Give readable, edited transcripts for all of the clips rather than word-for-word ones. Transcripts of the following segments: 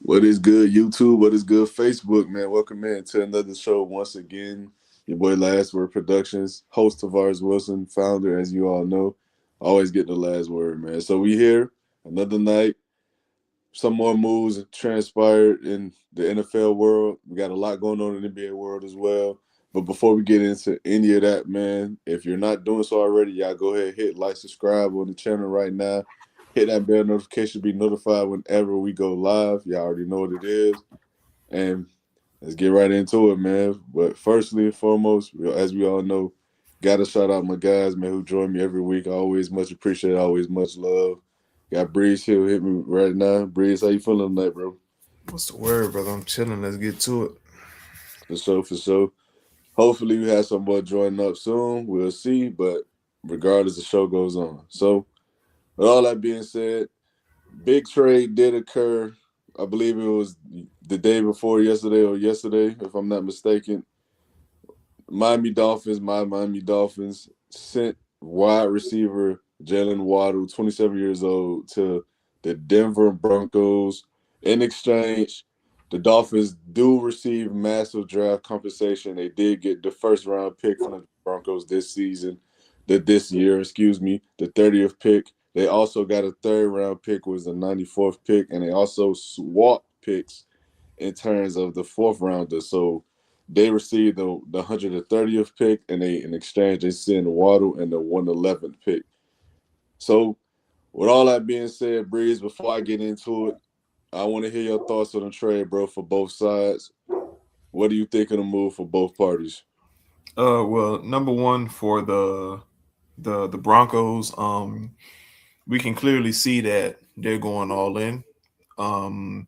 What is good, YouTube? What is good, Facebook, man? Welcome in to another show once again. Your boy LastWord Productions, host of ours, Wilson, founder, as you all know. Always get the last word, man. So we here another night. Some more moves transpired in the NFL world. We got a lot going on in the NBA world as well. But before we get into any of that, man, if you're not doing so already, y'all go ahead, hit like, subscribe on the channel right now. Hit that bell notification, be notified whenever we go live. Y'all already know what it is. And let's get right into it, man. But firstly and foremost, as we all know, gotta shout out my guys, man, who join me every week. I always much appreciate, always much love. Got Breeze here hit me right now. Breeze, how you feeling tonight, bro? What's the word, brother? I'm chilling. Let's get to it. For sure, for sure. Hopefully we have some more joining up soon. We'll see. But regardless, the show goes on. So with all that being said, big trade did occur. I believe it was the day before yesterday or yesterday, if I'm not mistaken. My Miami Dolphins sent wide receiver Jalen Waddle, 27 years old, to the Denver Broncos. In exchange, the Dolphins do receive massive draft compensation. They did get the first round pick from the Broncos this year, the 30th pick. They also got a third round pick, was the 94th pick, and they also swapped picks in terms of the fourth rounder. So they received the 130th pick, and they in exchange they send Waddle and the 111th pick. So with all that being said, Breeze, before I get into it, I want to hear your thoughts on the trade, bro, for both sides. What do you think of the move for both parties? Well, number one for the Broncos, we can clearly see that they're going all in. Um,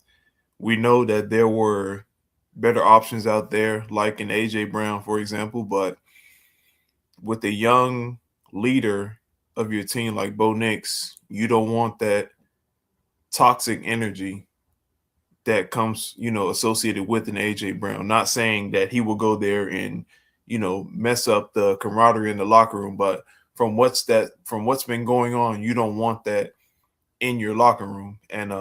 we know that there were better options out there, like in AJ Brown, for example, but with a young leader of your team like Bo Nix, you don't want that toxic energy that comes, associated with an AJ Brown. Not saying that he will go there and, mess up the camaraderie in the locker room, but from what's been going on, you don't want that in your locker room. And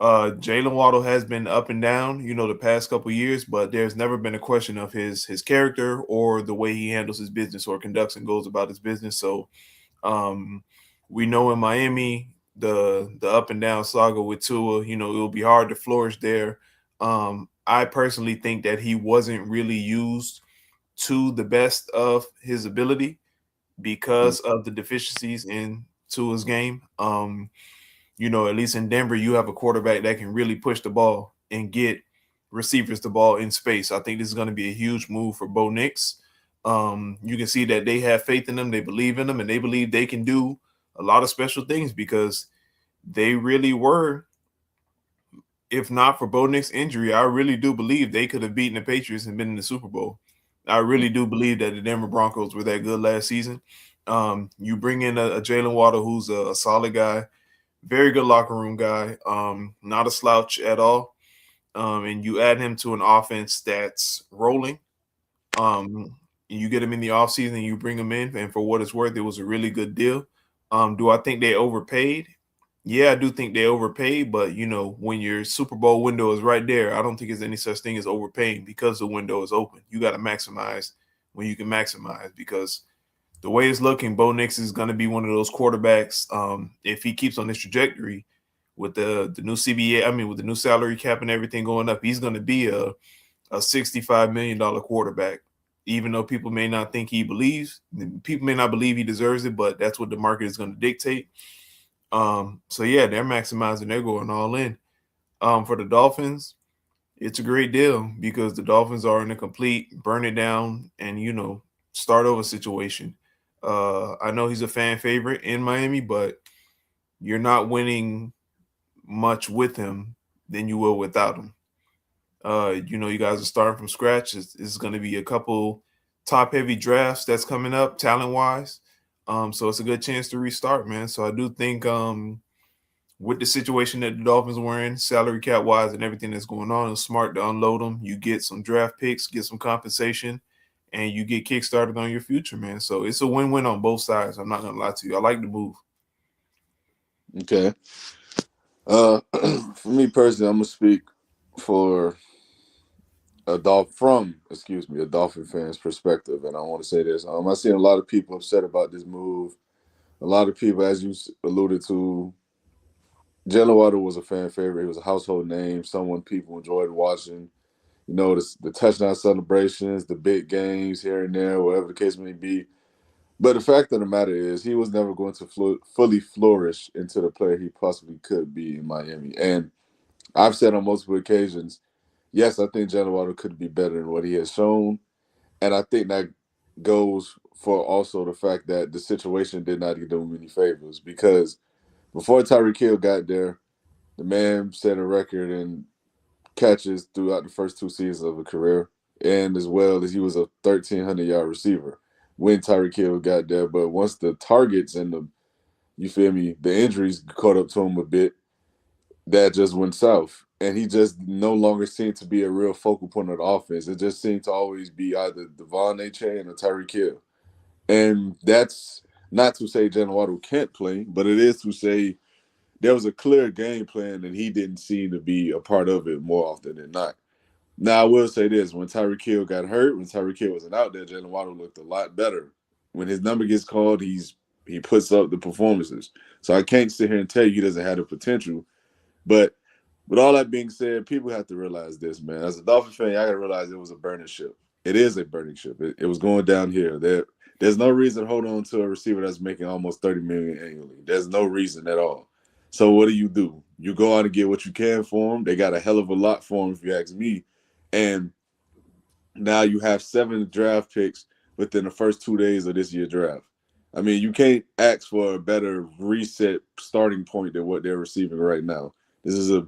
Jalen Waddle has been up and down, the past couple years, but there's never been a question of his character or the way he handles his business or conducts and goes about his business. So um, we know in Miami the up and down saga with Tua, it'll be hard to flourish there. I personally think that he wasn't really used to the best of his ability because of the deficiencies in Tua's game. At least in Denver, you have a quarterback that can really push the ball and get receivers the ball in space. I think this is going to be a huge move for Bo Nix. You can see that they have faith in them, they believe in them, and they believe they can do a lot of special things because they really were. If not for Bo Nix' injury, I really do believe they could have beaten the Patriots and been in the Super Bowl. I really do believe that the Denver Broncos were that good last season. You bring in a Jalen Waddle, who's a solid guy, very good locker room guy, not a slouch at all. And you add him to an offense that's rolling. Um, you get him in the offseason, you bring him in, and for what it's worth, it was a really good deal. Do I think they overpaid? Yeah, I do think they overpaid, but when your Super Bowl window is right there, I don't think there's any such thing as overpaying because the window is open. You got to maximize when you can maximize because the way it's looking, Bo Nix is going to be one of those quarterbacks. If he keeps on this trajectory with the new CBA, I mean, with the new salary cap and everything going up, he's going to be a $65 million quarterback. Even though people may not think people may not believe he deserves it, but that's what the market is going to dictate. So yeah, they're maximizing, they're going all in. For the Dolphins, it's a great deal because the Dolphins are in a complete burn it down and start over situation. I know he's a fan favorite in Miami, but you're not winning much with him than you will without him. You guys are starting from scratch. It's going to be a couple top heavy drafts that's coming up talent wise. So it's a good chance to restart, man. So I do think with the situation that the Dolphins were in, salary cap wise, and everything that's going on, it's smart to unload them. You get some draft picks, get some compensation, and you get kickstarted on your future, man. So it's a win win on both sides. I'm not gonna lie to you. I like the move. Okay. Uh, for me personally, I'm gonna speak for a Dolphin fan's perspective, and I want to say this. I seen a lot of people upset about this move. A lot of people, as you alluded to, Jalen Waddle was a fan favorite. He was a household name, someone people enjoyed watching. You know, the touchdown celebrations, the big games here and there, whatever the case may be. But the fact of the matter is, he was never going to fully flourish into the player he possibly could be in Miami. And I've said on multiple occasions, yes, I think Jalen Waddle could be better than what he has shown. And I think that goes for also the fact that the situation did not do him any favors because before Tyreek Hill got there, the man set a record in catches throughout the first two seasons of a career, and as well as he was a 1,300-yard receiver when Tyreek Hill got there. But once the targets and you feel me, the injuries caught up to him a bit, that just went south. And he just no longer seemed to be a real focal point of the offense. It just seemed to always be either Devon Achane or Tyreek Hill. And that's not to say Jalen Waddle can't play, but it is to say there was a clear game plan and he didn't seem to be a part of it more often than not. Now, I will say this. When Tyreek Hill got hurt, when Tyreek Hill wasn't out there, Jalen Waddle looked a lot better. When his number gets called, he puts up the performances. So I can't sit here and tell you he doesn't have the potential. But with all that being said, people have to realize this, man. As a Dolphin fan, I got to realize it was a burning ship. It is a burning ship. It was going down here. There's no reason to hold on to a receiver that's making almost $30 million annually. There's no reason at all. So what do? You go out and get what you can for him. They got a hell of a lot for him, if you ask me. And now you have 7 draft picks within the first 2 days of this year's draft. I mean, you can't ask for a better reset starting point than what they're receiving right now. This is a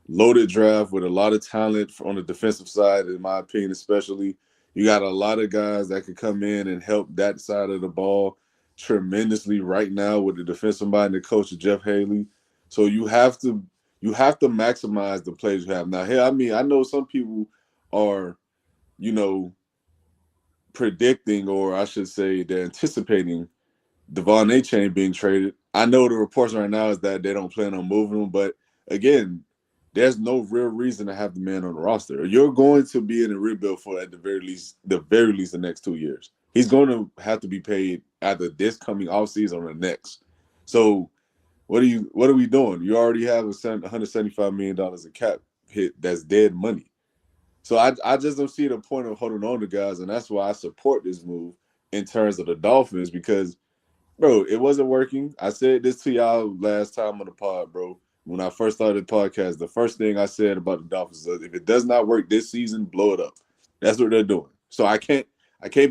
loaded draft with a lot of talent on the defensive side, in my opinion, especially. You got a lot of guys that could come in and help that side of the ball tremendously right now with the defensive mind and coach Jeff Haley. So you have to maximize the plays you have. Now, here, I mean, I know some people are, you know, predicting, or I should say, they're anticipating Devon Achane being traded. I know the reports right now is that they don't plan on moving him, but again, there's no real reason to have the man on the roster. You're going to be in a rebuild for at the very least the next 2 years. He's going to have to be paid either this coming offseason or the next. So what are we doing? You already have $175 million in cap hit that's dead money. So I just don't see the point of holding on to guys, and that's why I support this move in terms of the Dolphins because, bro, it wasn't working. I said this to y'all last time on the pod, bro. When I first started the podcast, the first thing I said about the Dolphins is if it does not work this season, blow it up. That's what they're doing. So I can't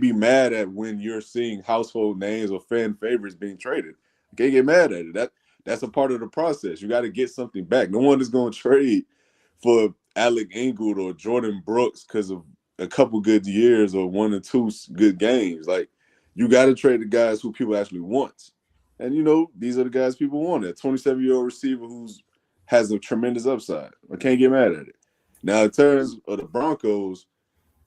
be mad at when you're seeing household names or fan favorites being traded. I can't get mad at it. That's a part of the process. You got to get something back. No one is going to trade for Alec Ingold or Jordan Brooks because of a couple good years or one or two good games. Like, you got to trade the guys who people actually want. And, these are the guys people want. A 27-year-old receiver who's has a tremendous upside. I can't get mad at it. Now, in terms of the Broncos,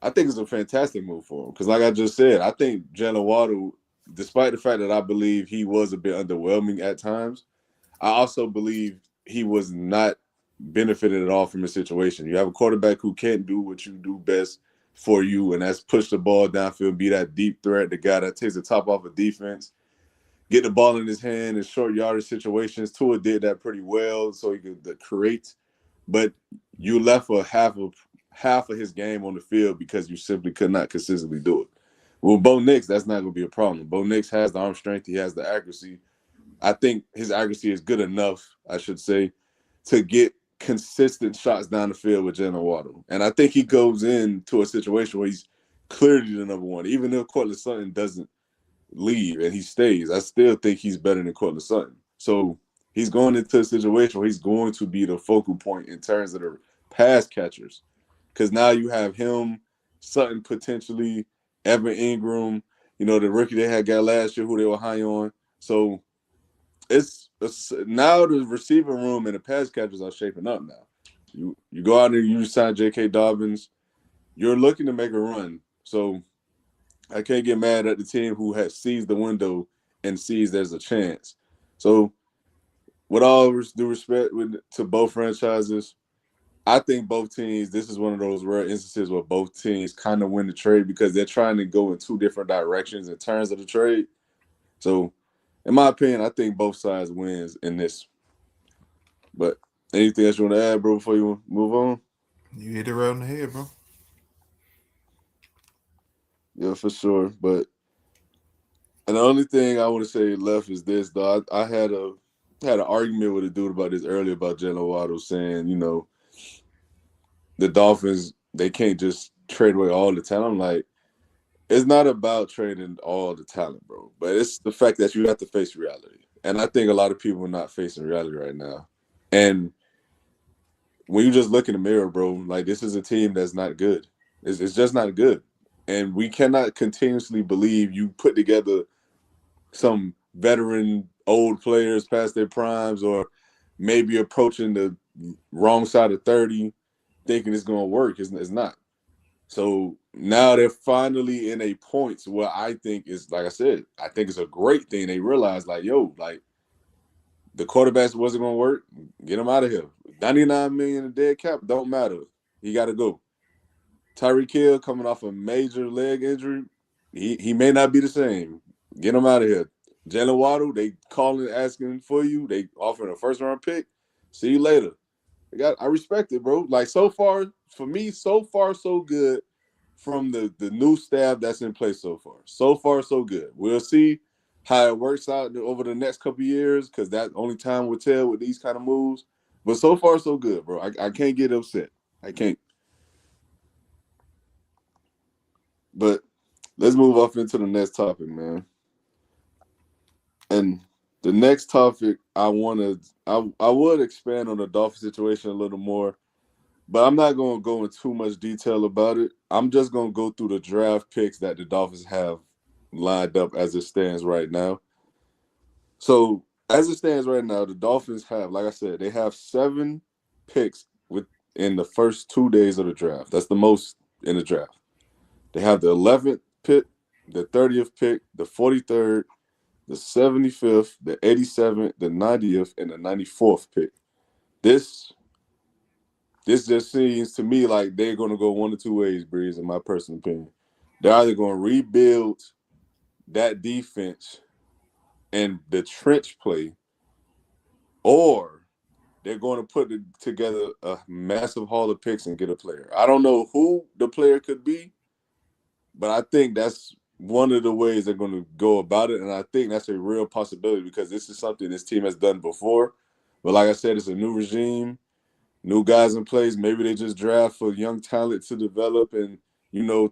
I think it's a fantastic move for him because, like I just said, I think Jalen Waddle, despite the fact that I believe he was a bit underwhelming at times, I also believe he was not benefited at all from the situation. You have a quarterback who can't do what you do best for you, and that's push the ball downfield, be that deep threat, the guy that takes the top off of defense, get the ball in his hand in short yardage situations. Tua did that pretty well, so he could create. But you left a half of his game on the field because you simply could not consistently do it. Well, Bo Nix, that's not going to be a problem. Bo Nix has the arm strength, he has the accuracy. I think his accuracy is good enough, I should say, to get consistent shots down the field with Jalen Waddle. And I think he goes into a situation where he's clearly the number one. Even if Cortland Sutton doesn't leave and he stays, I still think he's better than Cortland Sutton. So he's going into a situation where he's going to be the focal point in terms of the pass catchers. Because now you have him, Sutton potentially, Evan Ingram, the rookie they had got last year who they were high on. So it's now the receiver room and the pass catchers are shaping up now. You go out and you sign J.K. Dobbins, you're looking to make a run. So I can't get mad at the team who has seized the window and sees there's a chance. So with all due respect to both franchises, I think both teams. This is one of those rare instances where both teams kind of win the trade because they're trying to go in two different directions in terms of the trade. So, in my opinion, I think both sides wins in this. But anything else you want to add, bro, before you move on? You hit it right on the head, bro. Yeah, for sure. But and the only thing I want to say left is this, though. I had an argument with a dude about this earlier about Jalen Waddle saying, the Dolphins they can't just trade away all the talent. I'm like, it's not about trading all the talent, bro. But it's the fact that you have to face reality. And I think a lot of people are not facing reality right now. And when you just look in the mirror, bro, like this is a team that's not good. It's just not good. And we cannot continuously believe you put together some veteran old players past their primes or maybe approaching the wrong side of 30 thinking it's going to work. It's not. So now they're finally in a point where I think is, like I said, I think it's a great thing. They realize like, yo, like the quarterbacks wasn't going to work. Get him out of here. 99 million in dead cap don't matter. He got to go. Tyreek Hill coming off a major leg injury. He may not be the same. Get him out of here. Jalen Waddle, they calling asking for you. They offering a first round pick. See you later. I respect it, bro. Like so far, for me, so far so good from the new staff that's in place so far. So far so good. We'll see how it works out over the next couple of years because that only time will tell with these kind of moves. But so far so good, bro. I can't get upset. I can't. But let's move off into the next topic, man. And the next topic I would expand on the Dolphin situation a little more, but I'm not going to go in too much detail about it. I'm just going to go through the draft picks that the Dolphins have lined up as it stands right now. So, as it stands right now, the Dolphins have, like I said, they have 7 picks within the first 2 days of the draft. That's the most in the draft. They have the 11th pick, the 30th pick, the 43rd, the 75th, the 87th, the 90th, and the 94th pick. This just seems to me like they're going to go one or two ways, Breeze, in my personal opinion. They're either going to rebuild that defense and the trench play, or they're going to put together a massive haul of picks and get a player. I don't know who the player could be, but I think that's one of the ways they're going to go about it. And I think that's a real possibility because this is something this team has done before. But like I said, it's a new regime, new guys in place. Maybe they just draft for young talent to develop and,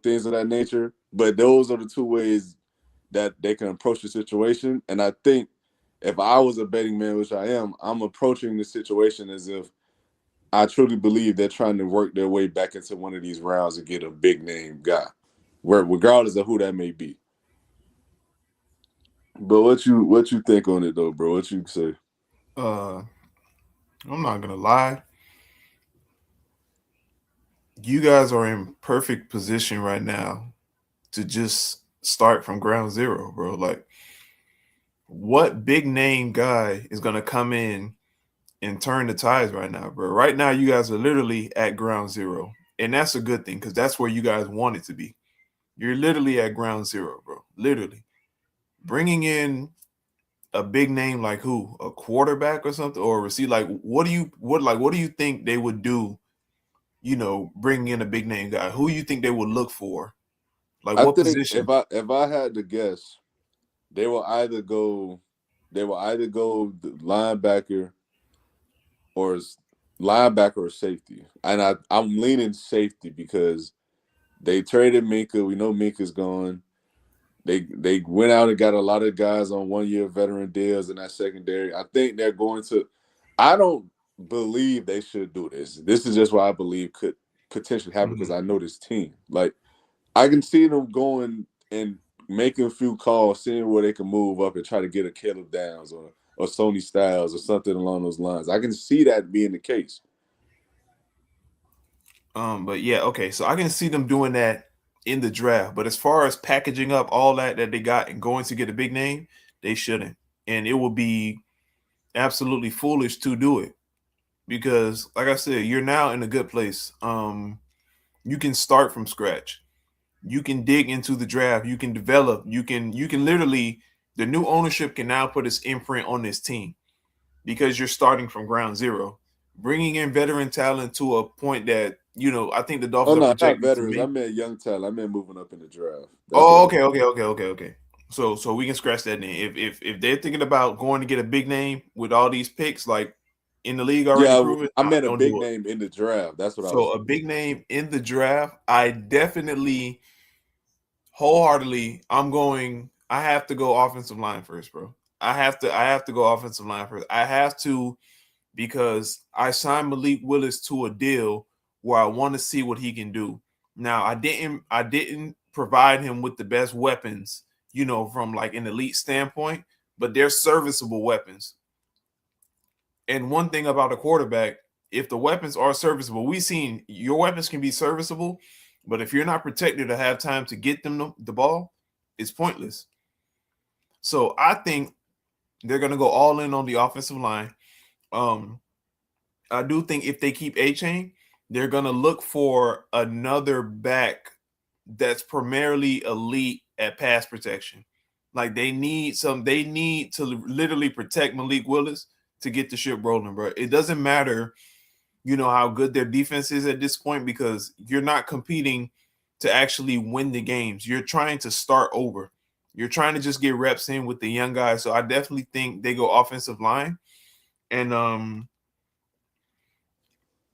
things of that nature. But those are the two ways that they can approach the situation. And I think if I was a betting man, which I am, I'm approaching the situation as if I truly believe they're trying to work their way back into one of these rounds and get a big name guy, regardless of who that may be. But what you think on it though, bro? What you say? Uh, I'm not gonna lie. You guys are in perfect position right now to just start from ground zero, bro. Like, what big name guy is gonna come in and turn the tides right now, bro? Right now, you guys are literally at ground zero, and that's a good thing because that's where you guys want it to be. You're literally at ground zero, bro. Literally bringing in a big name like who, a quarterback or something, or a receiver. Like, what do you think they would do? Bringing in a big name guy. Who you think they would look for? Like, I what think if position? I had to guess, they will either go the or linebacker or safety. And I'm leaning safety because they traded Minka. We know Minka's gone. They went out and got a lot of guys on 1 year veteran deals in that secondary. I think they're going to. I don't believe they should do this. This is just what I believe could potentially happen because Mhm. I know this team. Like I can see them going and making a few calls, seeing where they can move up and try to get a Caleb Downs or Sony Styles or something along those lines. I can see that being the case. But yeah, okay. So I can see them doing that in the draft. But as far as packaging up all that they got and going to get a big name, they shouldn't. And it will be absolutely foolish to do it because, like I said, you're now in a good place. You can start from scratch. You can dig into the draft. You can develop. You can literally, the new ownership can now put its imprint on this team because you're starting from ground zero, bringing in veteran talent to a point that I think the Oh Dolphins are no, not projected to veterans. I make. meant young talent. I meant moving up in the draft. That's what Oh, I okay, meant. okay, okay, okay, okay. So we can scratch that in. If they're thinking about going to get a big name with all these picks, like in the league already Yeah, proven, I meant a don't big do it. name in the draft. That's what I was So a saying. big name in the draft, I definitely wholeheartedly, I'm going. I have to go offensive line first, bro. I have to go offensive line first. I have to because I signed Malik Willis to a deal where I want to see what he can do. Now, I didn't provide him with the best weapons, from like an elite standpoint, but they're serviceable weapons. And one thing about a quarterback, if the weapons are serviceable, we've seen your weapons can be serviceable, but if you're not protected to have time to get them the ball, it's pointless. So I think they're gonna go all in on the offensive line. Um, I do think if they keep A Chain, they're gonna look for another back that's primarily elite at pass protection. Like they need to literally protect Malik Willis to get the ship rolling, bro. It doesn't matter, how good their defense is at this point because you're not competing to actually win the games. You're trying to start over. You're trying to just get reps in with the young guys. So I definitely think they go offensive line. And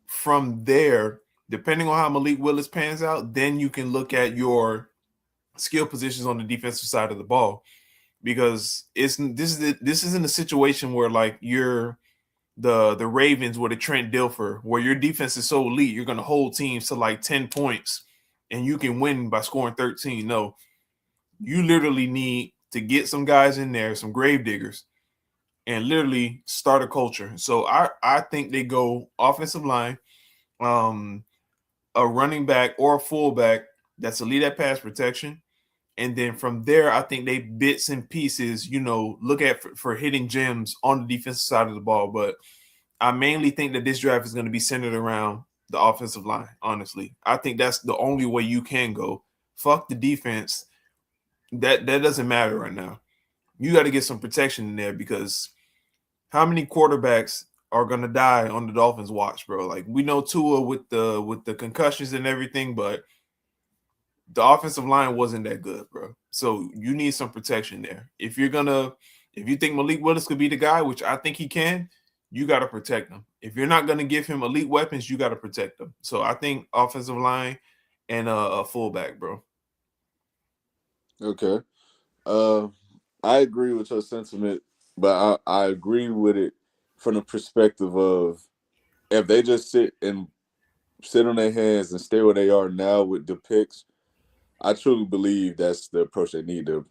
from there, depending on how Malik Willis pans out, then you can look at your skill positions on the defensive side of the ball because this isn't a situation where like you're the Ravens with a Trent Dilfer where your defense is so elite you're going to hold teams to like 10 points and you can win by scoring 13. No, you literally need to get some guys in there, some grave diggers, and literally start a culture. So I think they go offensive line, um, a running back or a fullback that's elite at pass protection. And then from there, I think they bits and pieces, look at for hitting gems on the defensive side of the ball. But I mainly think that this draft is going to be centered around the offensive line. Honestly, I think that's the only way you can go. Fuck the defense. That doesn't matter right now. You got to get some protection in there because how many quarterbacks are gonna die on the Dolphins watch, bro? Like we know Tua with the concussions and everything, but the offensive line wasn't that good, bro. So you need some protection there. If you think Malik Willis could be the guy, which I think he can, you got to protect him. If you're not gonna give him elite weapons, you got to protect him. So I think offensive line and a fullback, bro. Okay. Uh, I agree with your sentiment, but I agree with it from the perspective of if they just sit on their hands and stay where they are now with the picks, I truly believe that's the approach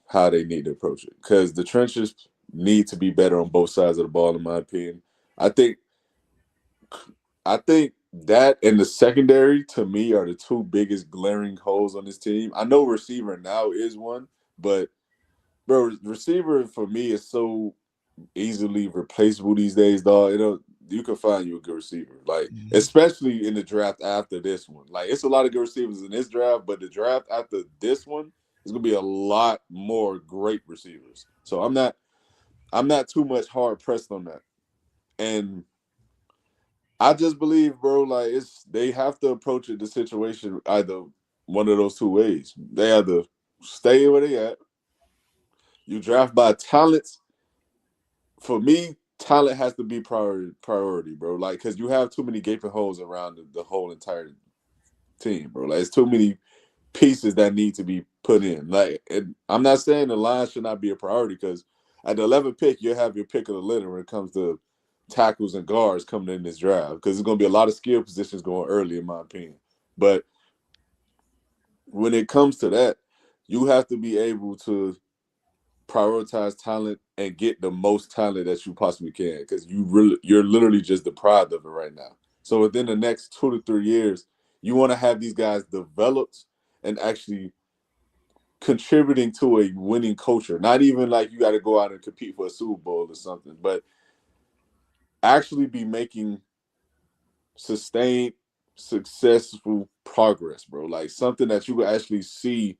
how they need to approach it. Because the trenches need to be better on both sides of the ball, in my opinion. I think I think that and the secondary to me are the two biggest glaring holes on this team. I know receiver now is one, but bro, receiver for me is so easily replaceable these days, dog. You can find you a good receiver, like Mhm. especially in the draft after this one. Like it's a lot of good receivers in this draft, but the draft after this one is gonna be a lot more great receivers. So I'm not too much hard pressed on that, and I just believe, bro, like they have to approach it the situation either one of those two ways. They either stay where they at, you draft by talents. For me, talent has to be priority, bro. Like, cause you have too many gaping holes around the whole entire team, bro. Like, it's too many pieces that need to be put in. Like, I'm not saying the line should not be a priority, because at the 11th pick, you'll have your pick of the litter when it comes to tackles and guards coming in this draft, because there's gonna be a lot of skill positions going early, in my opinion. But when it comes to that, you have to be able to prioritize talent and get the most talent that you possibly can, because you're literally just deprived of it right now. So within the next 2 to 3 years, you want to have these guys developed and actually contributing to a winning culture. Not even like you got to go out and compete for a Super Bowl or something, but actually be making sustained, successful progress, bro. Like something that you could actually see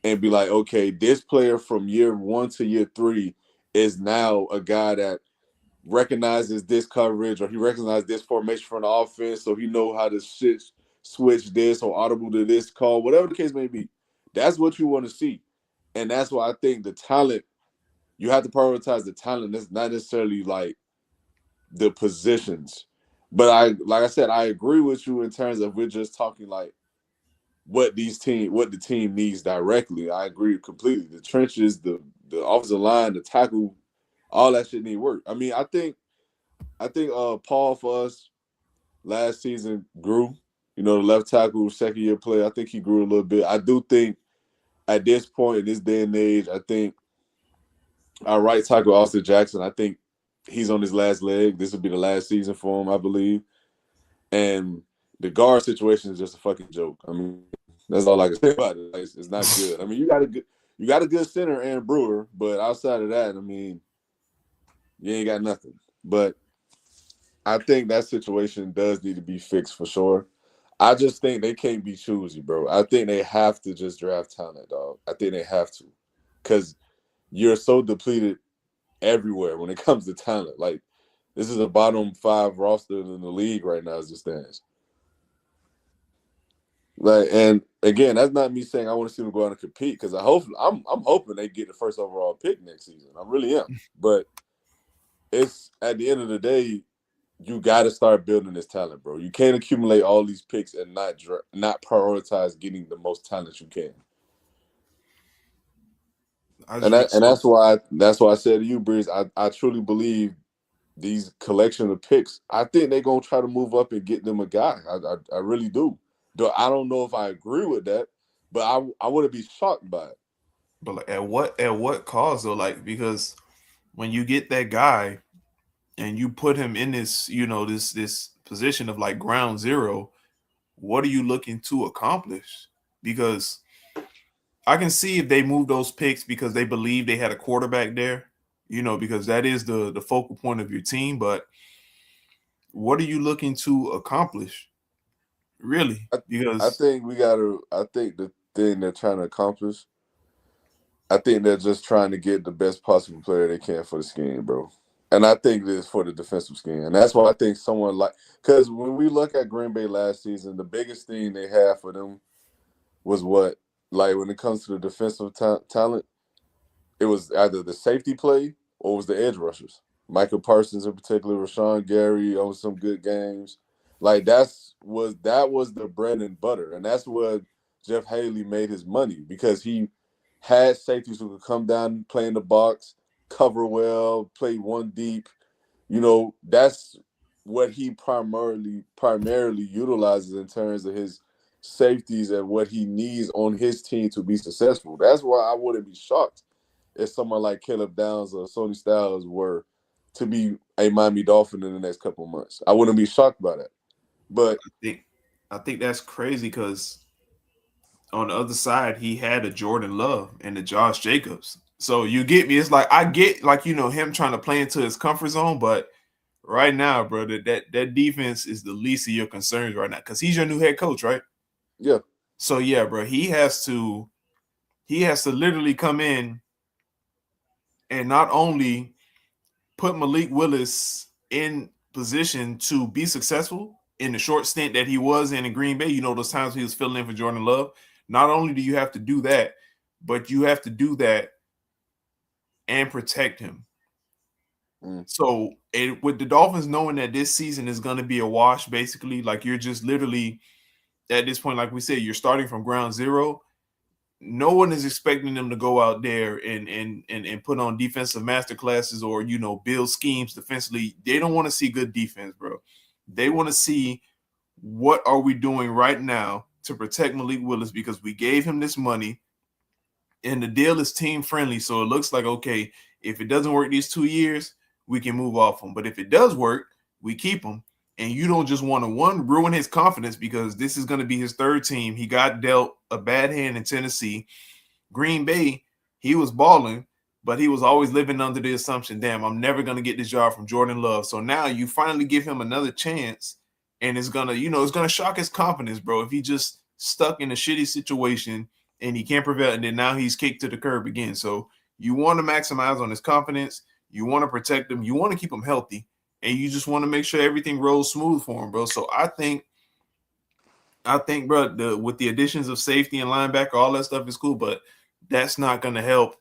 and be like, okay, this player from year 1 to year 3 is now a guy that recognizes this coverage, or he recognizes this formation from the offense, so he know how to switch this or audible to this call, whatever the case may be. That's what you want to see. And that's why I think the talent, you have to prioritize the talent. That's not necessarily like the positions. But like I said, I agree with you in terms of we're just talking like what the team needs directly. I agree completely. The trenches, the offensive line, the tackle, all that shit need work. I mean, I think Paul for us last season grew. You know, the left tackle, second year player, I think he grew a little bit. I do think at this point in this day and age, I think our right tackle, Austin Jackson, I think he's on his last leg. This will be the last season for him, I believe. And the guard situation is just a fucking joke. I mean, that's all I can say about it. Like, it's not good. I mean, you got a good center, Aaron Brewer, but outside of that, I mean, you ain't got nothing. But I think that situation does need to be fixed for sure. I just think they can't be choosy, bro. I think they have to just draft talent, dog. I think they have to, because you're so depleted everywhere when it comes to talent. Like, this is a bottom 5 roster in the league right now as it stands. Like, and again, that's not me saying I want to see them go out and compete, because I'm hoping they get the first overall pick next season. I really am. But it's at the end of the day, you got to start building this talent, bro. You can't accumulate all these picks and not prioritize getting the most talent you can. I And just feel so. that's why I said to you, Breeze, I truly believe these collection of picks, I think they're gonna try to move up and get them a guy. I really do. Though I don't know if I agree with that, but I wouldn't be shocked by it. But like, at what cost though? Like, because when you get that guy and you put him in this, this position of like ground zero, what are you looking to accomplish? Because I can see if they move those picks because they believe they had a quarterback there, because that is the focal point of your team. But what are you looking to accomplish, really? I, I Because think we gotta. I think the thing they're trying to accomplish, I think they're just trying to get the best possible player they can for the scheme, bro. And I think this for the defensive scheme, and that's why I think someone like, because when we look at Green Bay last season, the biggest thing they had for them was what, like when it comes to the defensive talent, it was either the safety play or it was the edge rushers. Michael Parsons in particular, Rashawn Gary on some good games. Like that was the bread and butter. And that's what Jeff Haley made his money, because he had safeties who could come down, play in the box, cover well, play one deep. That's what he primarily utilizes in terms of his safeties and what he needs on his team to be successful. That's why I wouldn't be shocked if someone like Caleb Downs or Sony Styles were to be a Miami Dolphin in the next couple of months. I wouldn't be shocked by that. But think I think that's crazy because on the other side he had a Jordan Love and a Josh Jacobs. So you get me? It's like I get like him trying to play into his comfort zone, but right now, bro, that defense is the least of your concerns right now because he's your new head coach, right? yeah, So yeah, bro, he has to literally come in and not only put Malik Willis in position to be successful in the short stint that he was in Green Bay. Those times he was filling in for Jordan Love. Not only do you have to do that, but you have to do that and protect him. mm, So with the Dolphins knowing that this season is going to be a wash, basically, like you're just literally at this point, like we said, you're starting from ground zero. No one is expecting them to go out there and put on defensive master classes or build schemes defensively. They don't want to see good defense, bro. They want to see what are we doing right now to protect Malik Willis because we gave him this money and the deal is team friendly. So it looks like, okay, if it doesn't work these 2 years, we can move off him. But if it does work, we keep him. And you don't just want to ruin his confidence because this is going to be his third team. He got dealt a bad hand in Tennessee. Green Bay, he was balling. but he was always living under the assumption, damn, I'm never gonna get this job from Jordan Love. So now you finally give him another chance, and it's gonna, it's gonna shock his confidence, bro. If he just stuck in a shitty situation and he can't prevail, and then now he's kicked to the curb again. So you want to maximize on his confidence, you want to protect him, you want to keep him healthy, and you just want to make sure everything rolls smooth for him, bro. So I think, bro, with the additions of safety and linebacker, all that stuff is cool, but that's not gonna help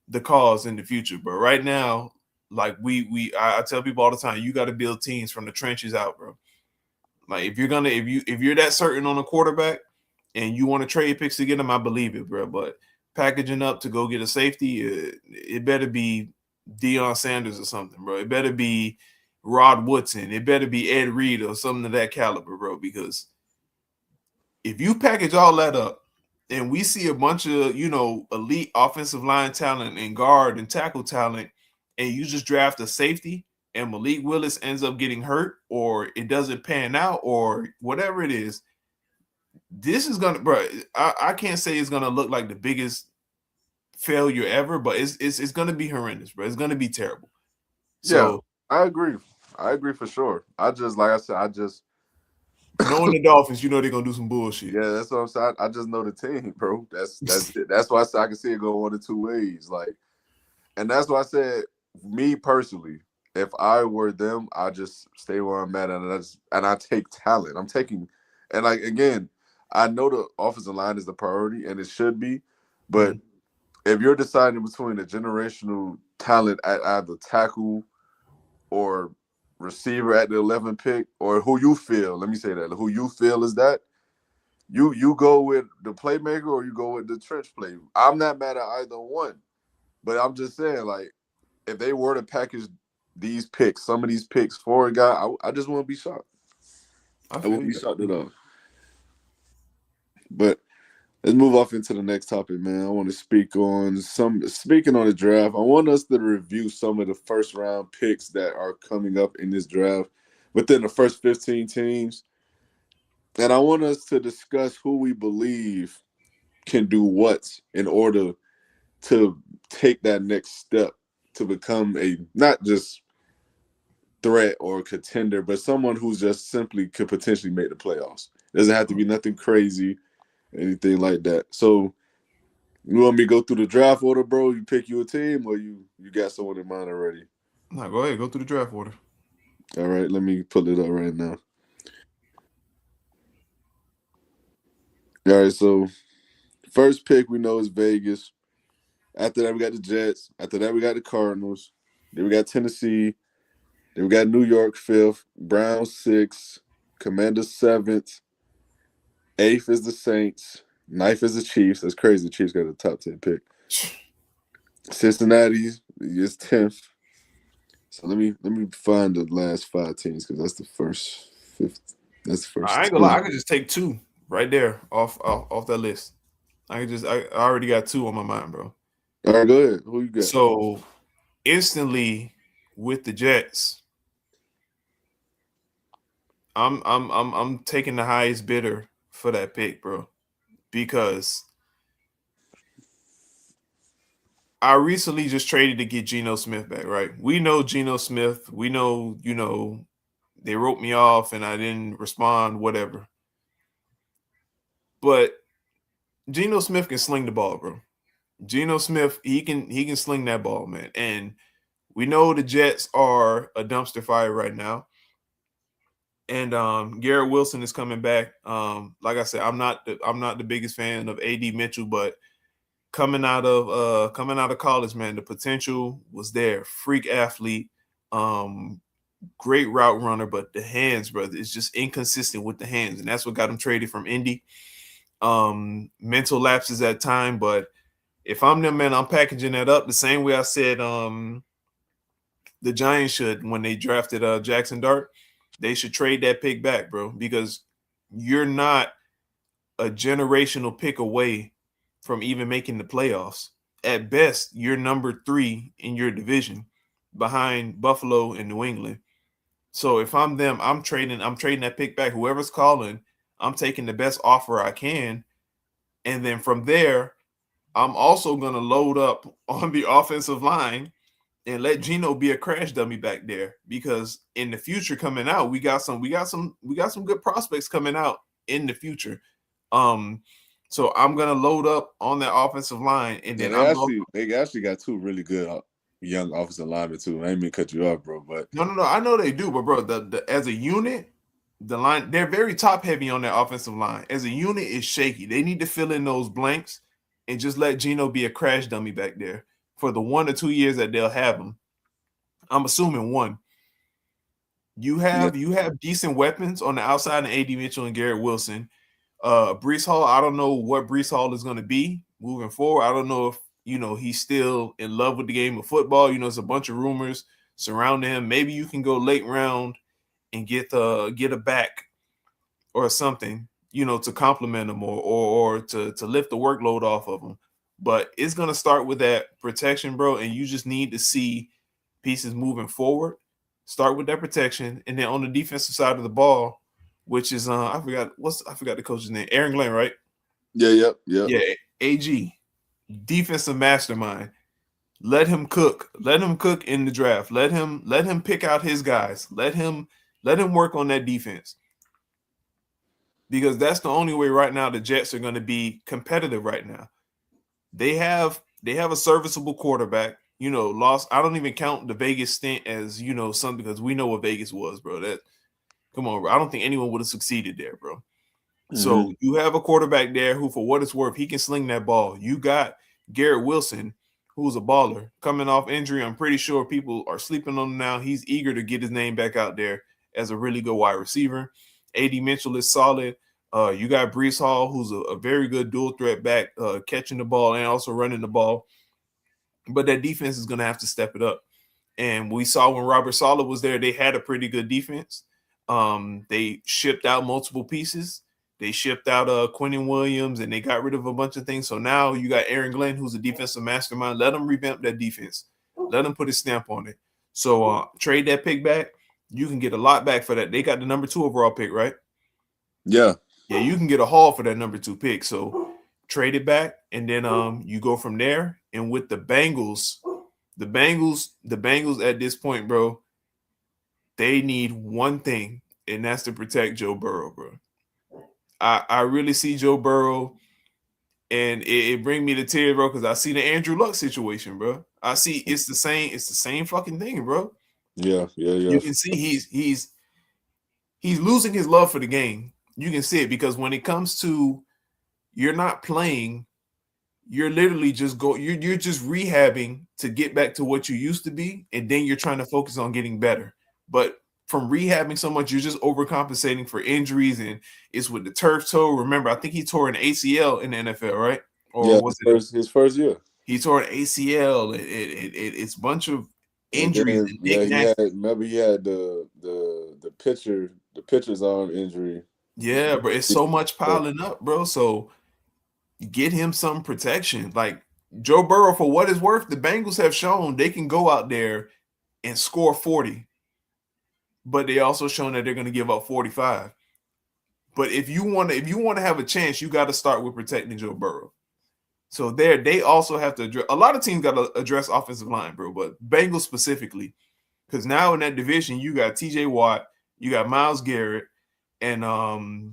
the cause in the future. But right now, like I tell people all the time, you got to build teams from the trenches out, bro. Like if you're that certain on a quarterback and you want to trade picks to get him, I believe it, bro. But packaging up to go get a safety, it better be Deion Sanders or something, bro. It better be Rod Woodson. It better be Ed Reed or something of that caliber, bro. Because if you package all that up and we see a bunch of, elite offensive line talent and guard and tackle talent, and you just draft a safety and Malik Willis ends up getting hurt or it doesn't pan out or whatever it is, this is gonna, bro. I can't say it's gonna look like the biggest failure ever, but it's gonna be horrendous, bro. It's gonna be terrible. Yeah, So I agree. I agree for sure. I just like I said, I just knowing the Dolphins, they're gonna do some bullshit. yeah, that's what I'm saying. I just know the team, bro. That's it. That's why I said I can see it go one of two ways. Like, and that's why I said, me personally, if I were them, I just stay where I'm at, and I take talent. I'm taking, and like again, I know the offensive line is the priority, and it should be, but Mhm. if you're deciding between a generational talent at either tackle or receiver at the 11 pick, or who you feel, let me say that, who you feel is that, you go with the playmaker or you go with the trench play. I'm not mad at either one, but I'm just saying, like, if they were to package these picks, some of these picks for a guy, I just wouldn't be shocked. I I feel wouldn't be you. shocked at all. But let's move off into the next topic, man. I want to speaking on the draft. I want us to review some of the first round picks that are coming up in this draft within the first 15 teams. And I want us to discuss who we believe can do what in order to take that next step to become a not just threat or contender, but someone who's just simply could potentially make the playoffs. It doesn't have to be nothing crazy, anything like that. So you want me to go through the draft order, bro? You pick you a team, or you got someone in mind already? Nah, go ahead, go through the draft order. All right, let me pull it up right now. All right, so first pick we know is Vegas. After that, we got the Jets. After that, we got the Cardinals. Then we got Tennessee. Then we got New York fifth, Browns sixth, Commanders seventh, eighth is the Saints, ninth is the Chiefs. That's crazy. The Chiefs got a top 10 pick. Cincinnati is 10th. So let me find the last five teams because that's the first fifth. That's the I first ain't gonna lie, 10. I could just take two right there off that list. I already got two on my mind, bro. All right, go ahead. Who you got? So instantly with the Jets, I'm taking the highest bidder for that pick, bro, because I recently just traded to get Geno Smith back, right? We know Geno Smith. We know, they wrote me off and I didn't respond, whatever. But Geno Smith can sling the ball, bro. Geno Smith, he can sling that ball, man. And we know the Jets are a dumpster fire right now. And Garrett Wilson is coming back. Like I said, I'm not the biggest fan of AD Mitchell, but coming out of college, man, the potential was there. Freak athlete, um, great route runner, but the hands, brother, is just inconsistent with the hands, and that's what got him traded from Indy. Mental lapses at time, but if I'm them, man, I'm packaging that up the same way I said the Giants should when they drafted Jackson Dart. They should trade that pick back, bro, because you're not a generational pick away from even making the playoffs. At best, you're number 3 in your division behind Buffalo and New England. So if I'm them, I'm trading that pick back. Whoever's calling, I'm taking the best offer I can. And then from there, I'm also gonna load up on the offensive line and let Geno be a crash dummy back there, because in the future coming out, we got some good prospects coming out in the future. Um, so I'm gonna load up on that offensive line, and Yeah, then they I'm going. actually they actually got two really good young offensive linemen too. I ain't mean to cut you off, bro, but No. I know they do, but bro, the as a unit, the line they're very top heavy on their offensive line. As a unit, is shaky. They need to fill in those blanks and just let Geno be a crash dummy back there for the 1 or 2 years that they'll have him. I'm assuming one. You yeah, have decent weapons on the outside in AD Mitchell and Garrett Wilson. Brees Hall, I don't know what Brees Hall is going to be moving forward. I don't know if he's still in love with the game of football. There's a bunch of rumors surrounding him. Maybe you can go late round and get a back or something, to compliment him or to lift the workload off of him. But it's gonna start with that protection, bro, and you just need to see pieces moving forward. Start with that protection, and then on the defensive side of the ball, which is I forgot the coach's name, Aaron Glenn, right? yeah, yep. Yeah, AG, defensive mastermind. Let him cook. Let him cook in the draft. Let him pick out his guys. Let him work on that defense, because that's the only way right now the Jets are going to be competitive right now. They have a serviceable quarterback. Lost. I don't even count the Vegas stint as something, because we know what Vegas was, bro. That come on, bro. I don't think anyone would have succeeded there, bro. Hmm. So you have a quarterback there who, for what it's worth, he can sling that ball. You got Garrett Wilson, who's a baller, coming off injury. I'm pretty sure people are sleeping on him now. He's eager to get his name back out there as a really good wide receiver. AD Mitchell is solid. You got Brees Hall, who's a very good dual threat back, catching the ball and also running the ball. But that defense is going to have to step it up. And we saw when Robert Saleh was there, they had a pretty good defense. They shipped out multiple pieces. They shipped out Quentin Williams, and they got rid of a bunch of things. So now you got Aaron Glenn, who's a defensive mastermind. Let him revamp that defense. Let him put his stamp on it. So trade that pick back. You can get a lot back for that. They got the number 2 overall pick, right? Yeah, Yeah, you can get a haul for that number 2 pick. So trade it back, and then you go from there. And with the Bengals at this point, bro, they need one thing, and that's to protect Joe Burrow, bro. I really see Joe Burrow, and it bring me to tears, bro, because I see the Andrew Luck situation, bro. I see it's the same fucking thing, bro. yeah. You can see he's losing his love for the game. You can see it, because when it comes to you're not playing, you're literally you're just rehabbing to get back to what you used to be, and then you're trying to focus on getting better. But from rehabbing so much, you're just overcompensating for injuries, and it's with the turf toe. Remember, I think he tore an ACL in the NFL, right? Yeah, Or was his it first year. he tore an ACL? It's a bunch of And injuries then and yeah, he knickknacks. had remember he had the pitcher's arm injury. Yeah, but it's so much piling up, bro. So get him some protection. Like Joe Burrow, for what it's worth, the Bengals have shown they can go out there and score 40, but they also shown that they're going to give up 45. But if you want to have a chance, you got to start with protecting Joe Burrow. So they also have to address. A lot of teams got to address offensive line, bro, but Bengals specifically, because now in that division you got T.J. Watt, you got Myles Garrett, and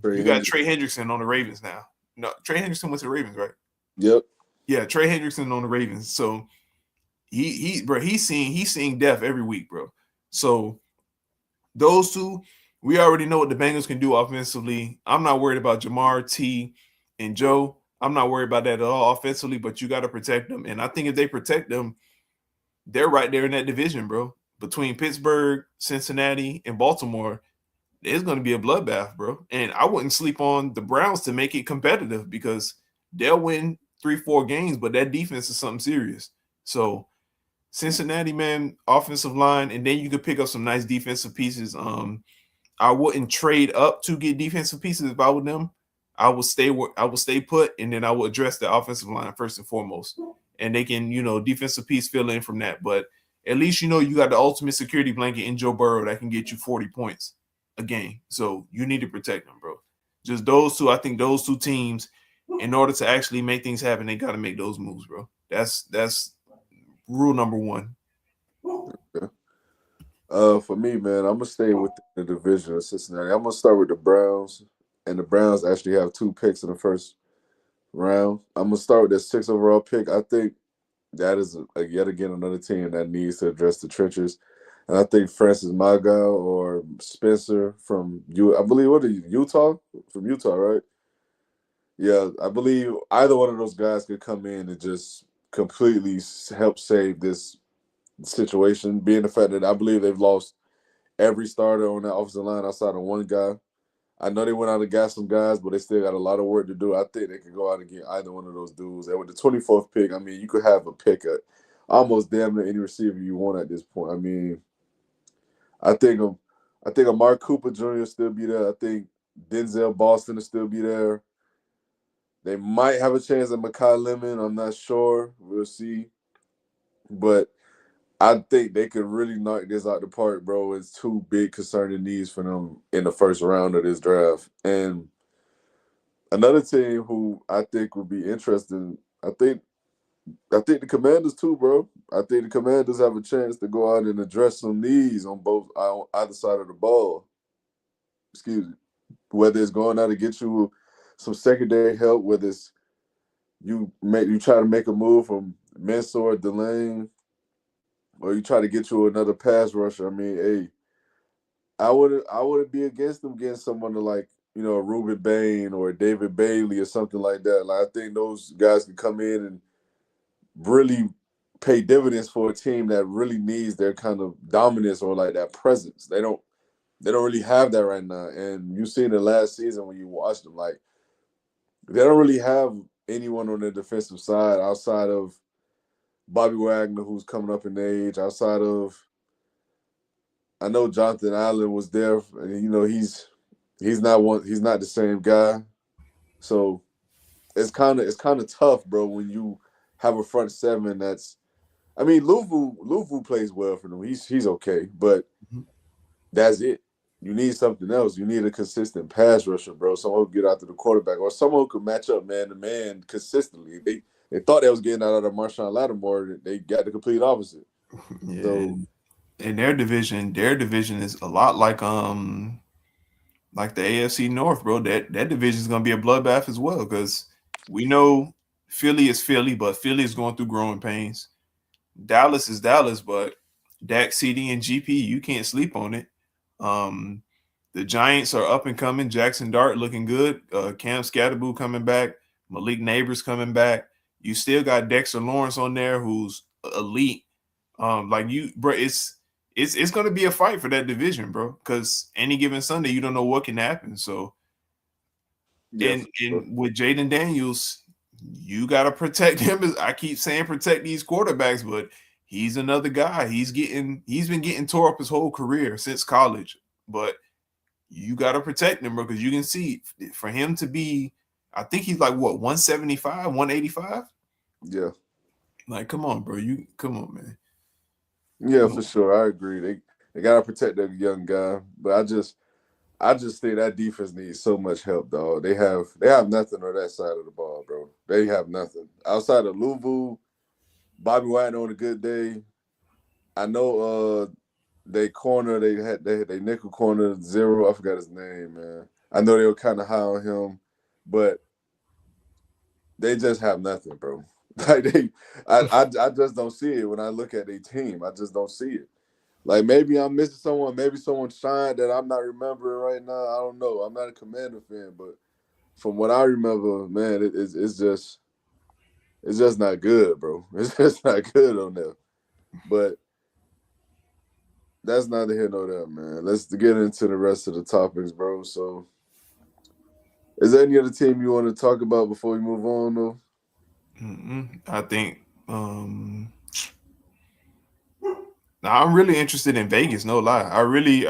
Trey you got Hendrickson. Trey Hendrickson on the Ravens now. No, Trey Hendrickson went to the Ravens, right? Yep. Yeah, Trey Hendrickson on the Ravens. So he's seeing death every week, bro. So those two, we already know what the Bengals can do offensively. I'm not worried about Jamar, T, and Joe. I'm not worried about that at all offensively, but you got to protect them. And I think if they protect them, they're right there in that division, bro. Between Pittsburgh, Cincinnati, and Baltimore, it's going to be a bloodbath, bro. And I wouldn't sleep on the Browns to make it competitive, because they'll win 3-4 games, but that defense is something serious. So Cincinnati, man, offensive line, and then you could pick up some nice defensive pieces. I wouldn't trade up to get defensive pieces if I were them. I would stay put, and then I would address the offensive line first and foremost. And they can, defensive piece fill in from that. But at least you got the ultimate security blanket in Joe Burrow that can get you 40 points a game. So you need to protect them, bro. Just those two. I think those two teams, in order to actually make things happen, they got to make those moves, bro. That's rule number one. Yeah. For me, man, I'm gonna stay within the division of Cincinnati. I'm gonna start with the Browns, and the Browns actually have 2 picks in the first round. I'm gonna start with that 6 overall pick. I think that is yet again another team that needs to address the trenches. And I think Francis Maga or Spencer from I believe what are you, Utah? From Utah, right? Yeah, I believe either one of those guys could come in and just completely help save this situation. Being the fact that I believe they've lost every starter on that offensive line outside of one guy. I know they went out and got some guys, but they still got a lot of work to do. I think they could go out and get either one of those dudes. And with the 24th pick, I mean, you could have a pick at almost damn near any receiver you want at this point. I mean, I think I think Amari Cooper Jr. will still be there. I think Denzel Boston will still be there. They might have a chance at Makai Lemon. I'm not sure. We'll see. But I think they could really knock this out the park, bro. It's 2 big concerning needs for them in the first round of this draft. And another team who I think would be interesting, I think the Commanders too, bro. I think the Commanders have a chance to go out and address some needs on either side of the ball. Excuse me. Whether it's going out to get you some secondary help, whether it's you try to make a move from Mansour Delane, or you try to get you another pass rusher. I mean, hey, I wouldn't be against them getting someone to like Ruben Bain or David Bailey or something like that. Like I think those guys can come in and really pay dividends for a team that really needs their kind of dominance or like that presence. They don't really have that right now. And you seen it last season when you watched them. Like they don't really have anyone on the defensive side outside of Bobby Wagner, who's coming up in age. Outside of I know Jonathan Allen was there, and he's not the same guy. So it's kind of tough, bro, when you have a front seven that's. I mean, Luvu plays well for them. He's okay, but that's it. You need something else. You need a consistent pass rusher, bro. Someone who can get after the quarterback, or someone who could match up man to man consistently. They thought they was getting out of Marshawn Lattimore. They got the complete opposite. Yeah, So and their division is a lot like the AFC North, bro. That division is gonna be a bloodbath as well because we know Philly is Philly, but Philly is going through growing pains. Dallas is Dallas, but Dak, CD, and GP, you can't sleep on it. Um, the Giants are up and coming. Jackson Dart looking good. Cam Scatterboo coming back. Malik Neighbors coming back. You still got Dexter Lawrence on there, who's elite. Like you, bro, it's gonna be a fight for that division, bro. Because any given Sunday, you don't know what can happen. So, yeah, and for sure. and with Jaden Daniels, you gotta protect him. I keep saying protect these quarterbacks, but he's another guy. He's been getting tore up his whole career since college. But you gotta protect him, bro, because you can see for him to be, I think he's like what 175, 185. Yeah, Like, come on, bro. You come on, man. yeah, Come for on. sure. I agree. They gotta protect that young guy, but I just think that defense needs so much help, dog. They have nothing on that side of the ball, bro. They have nothing outside of Luvu, Bobby Wagner on a good day. I know they corner they nickel corner zero. I forgot his name, man. I know they were kind of high on him, but they just have nothing, bro. Like I just don't see it when I look at their team. I just don't see it. Like maybe I'm missing someone. Maybe someone shined that I'm not remembering right now. I don't know. I'm not a Commander fan, but from what I remember, man, it's just not good, bro. It's just not good on there. But that's neither here nor there, man. Let's get into the rest of the topics, bro. So, is there any other team you want to talk about before we move on, though? I think now I'm really interested in Vegas, no lie. I really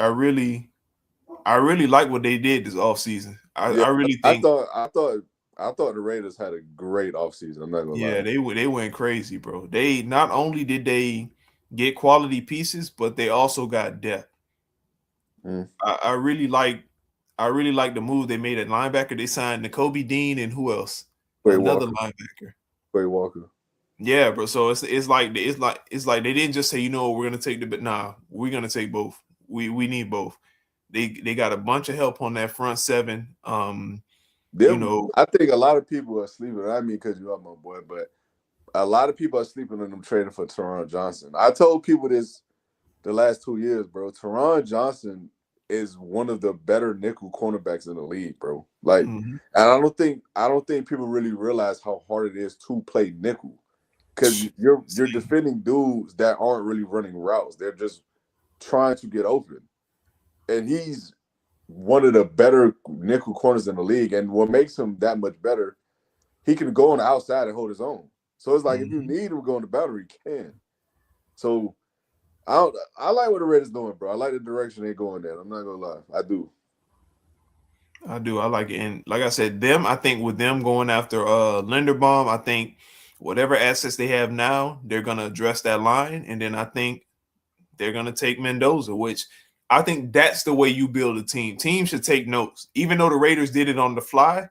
like what they did this offseason. I, Yeah, I really I think, thought I thought I thought the Raiders had a great offseason. I'm not gonna lie. yeah, they went crazy, bro. They not only did they get quality pieces, but they also got depth. Mm. I really like the move they made at linebacker. They signed N'Kobe Dean and who else? Quay another Walker. linebacker. Quay Walker. Yeah, bro. So it's like they didn't just say, we're gonna take the, but nah, we're gonna take both. We need both. They got a bunch of help on that front seven. You Them, know, I think a lot of people are sleeping. I mean, because you are my boy, but a lot of people are sleeping on them trading for Teron Johnson. I told people this the last 2 years, bro. Teron Johnson is one of the better nickel cornerbacks in the league, bro. Like, mhm. and I don't think people really realize how hard it is to play nickel because you're Same. defending dudes that aren't really running routes. They're just trying to get open, and he's one of the better nickel corners in the league. And what makes him that much better, he can go on the outside and hold his own. So it's like if you Mhm. need him to go on the boundary, he can. So I like what the Raiders doing, bro. I like the direction they're going in. I'm not gonna lie, I do. I do. I like it. And like I said, I think with them going after Linderbaum, I think whatever assets they have now, they're gonna address that line. And then I think they're gonna take Mendoza, which I think that's the way you build a team. Teams should take notes. Even though the Raiders did it on the fly,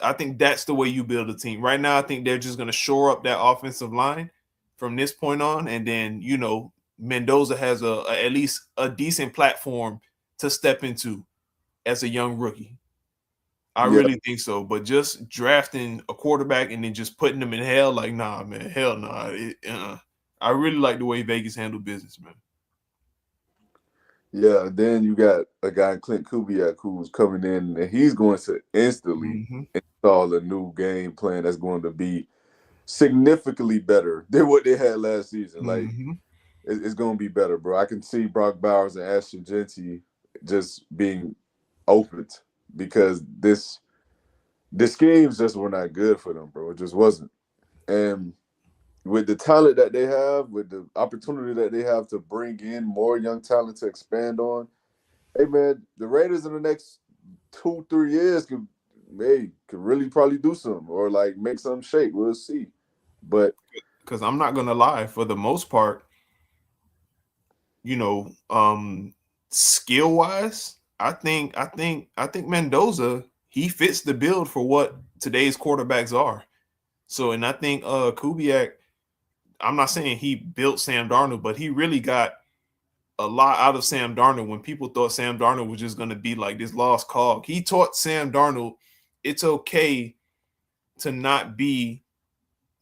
I think that's the way you build a team. Right now, I think they're just gonna shore up that offensive line from this point on, and then Mendoza has at least a decent platform to step into as a young rookie. I Yeah, really think so. But just drafting a quarterback and then just putting them in hell, like, nah, man, hell nah. I really like the way Vegas handled business, man. yeah. Then you got a guy Clint Kubiak who's coming in, and he's going to instantly Mm-hmm. install a new game plan that's going to be significantly better than what they had last season. Like Mm-hmm. it's going to be better, bro. I can see Brock Bowers and Ashton Genty just being opened because the schemes just were not good for them, bro. It just wasn't. And with the talent that they have, with the opportunity that they have to bring in more young talent to expand on, hey man, the Raiders in the next 2-3 years could really probably do something or like make some shape. We'll see. But Because I'm not gonna lie, for the most part, you know, skill wise, I think Mendoza, he fits the build for what today's quarterbacks are. So, and I think Kubiak, I'm not saying he built Sam Darnold, but he really got a lot out of Sam Darnold when people thought Sam Darnold was just going to be like this lost cog. He taught Sam Darnold it's okay to not be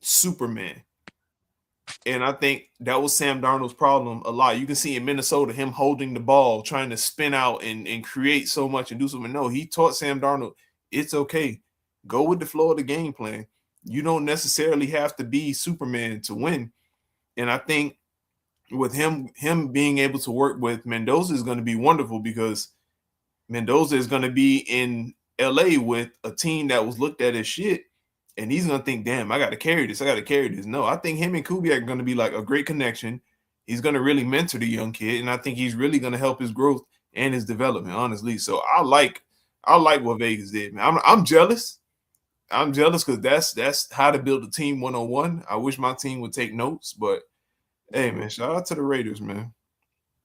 Superman. And I think that was Sam Darnold's problem a lot. You can see in Minnesota him holding the ball, trying to spin out and create so much and do something. No, he taught Sam Darnold it's okay. Go with the flow of the game plan. You don't necessarily have to be Superman to win. And I think with him being able to work with Mendoza is going to be wonderful because Mendoza is going to be in LA with a team that was looked at as shit. And he's going to think, damn, I got to carry this. I got to carry this. No, I think him and Kubiak are going to be like a great connection. He's going to really mentor the young kid. And I think he's really going to help his growth and his development, honestly. So I like what Vegas did, man. I'm jealous. I'm jealous because that's how to build a team 101. I wish my team would take notes, but hey, man, shout out to the Raiders, man.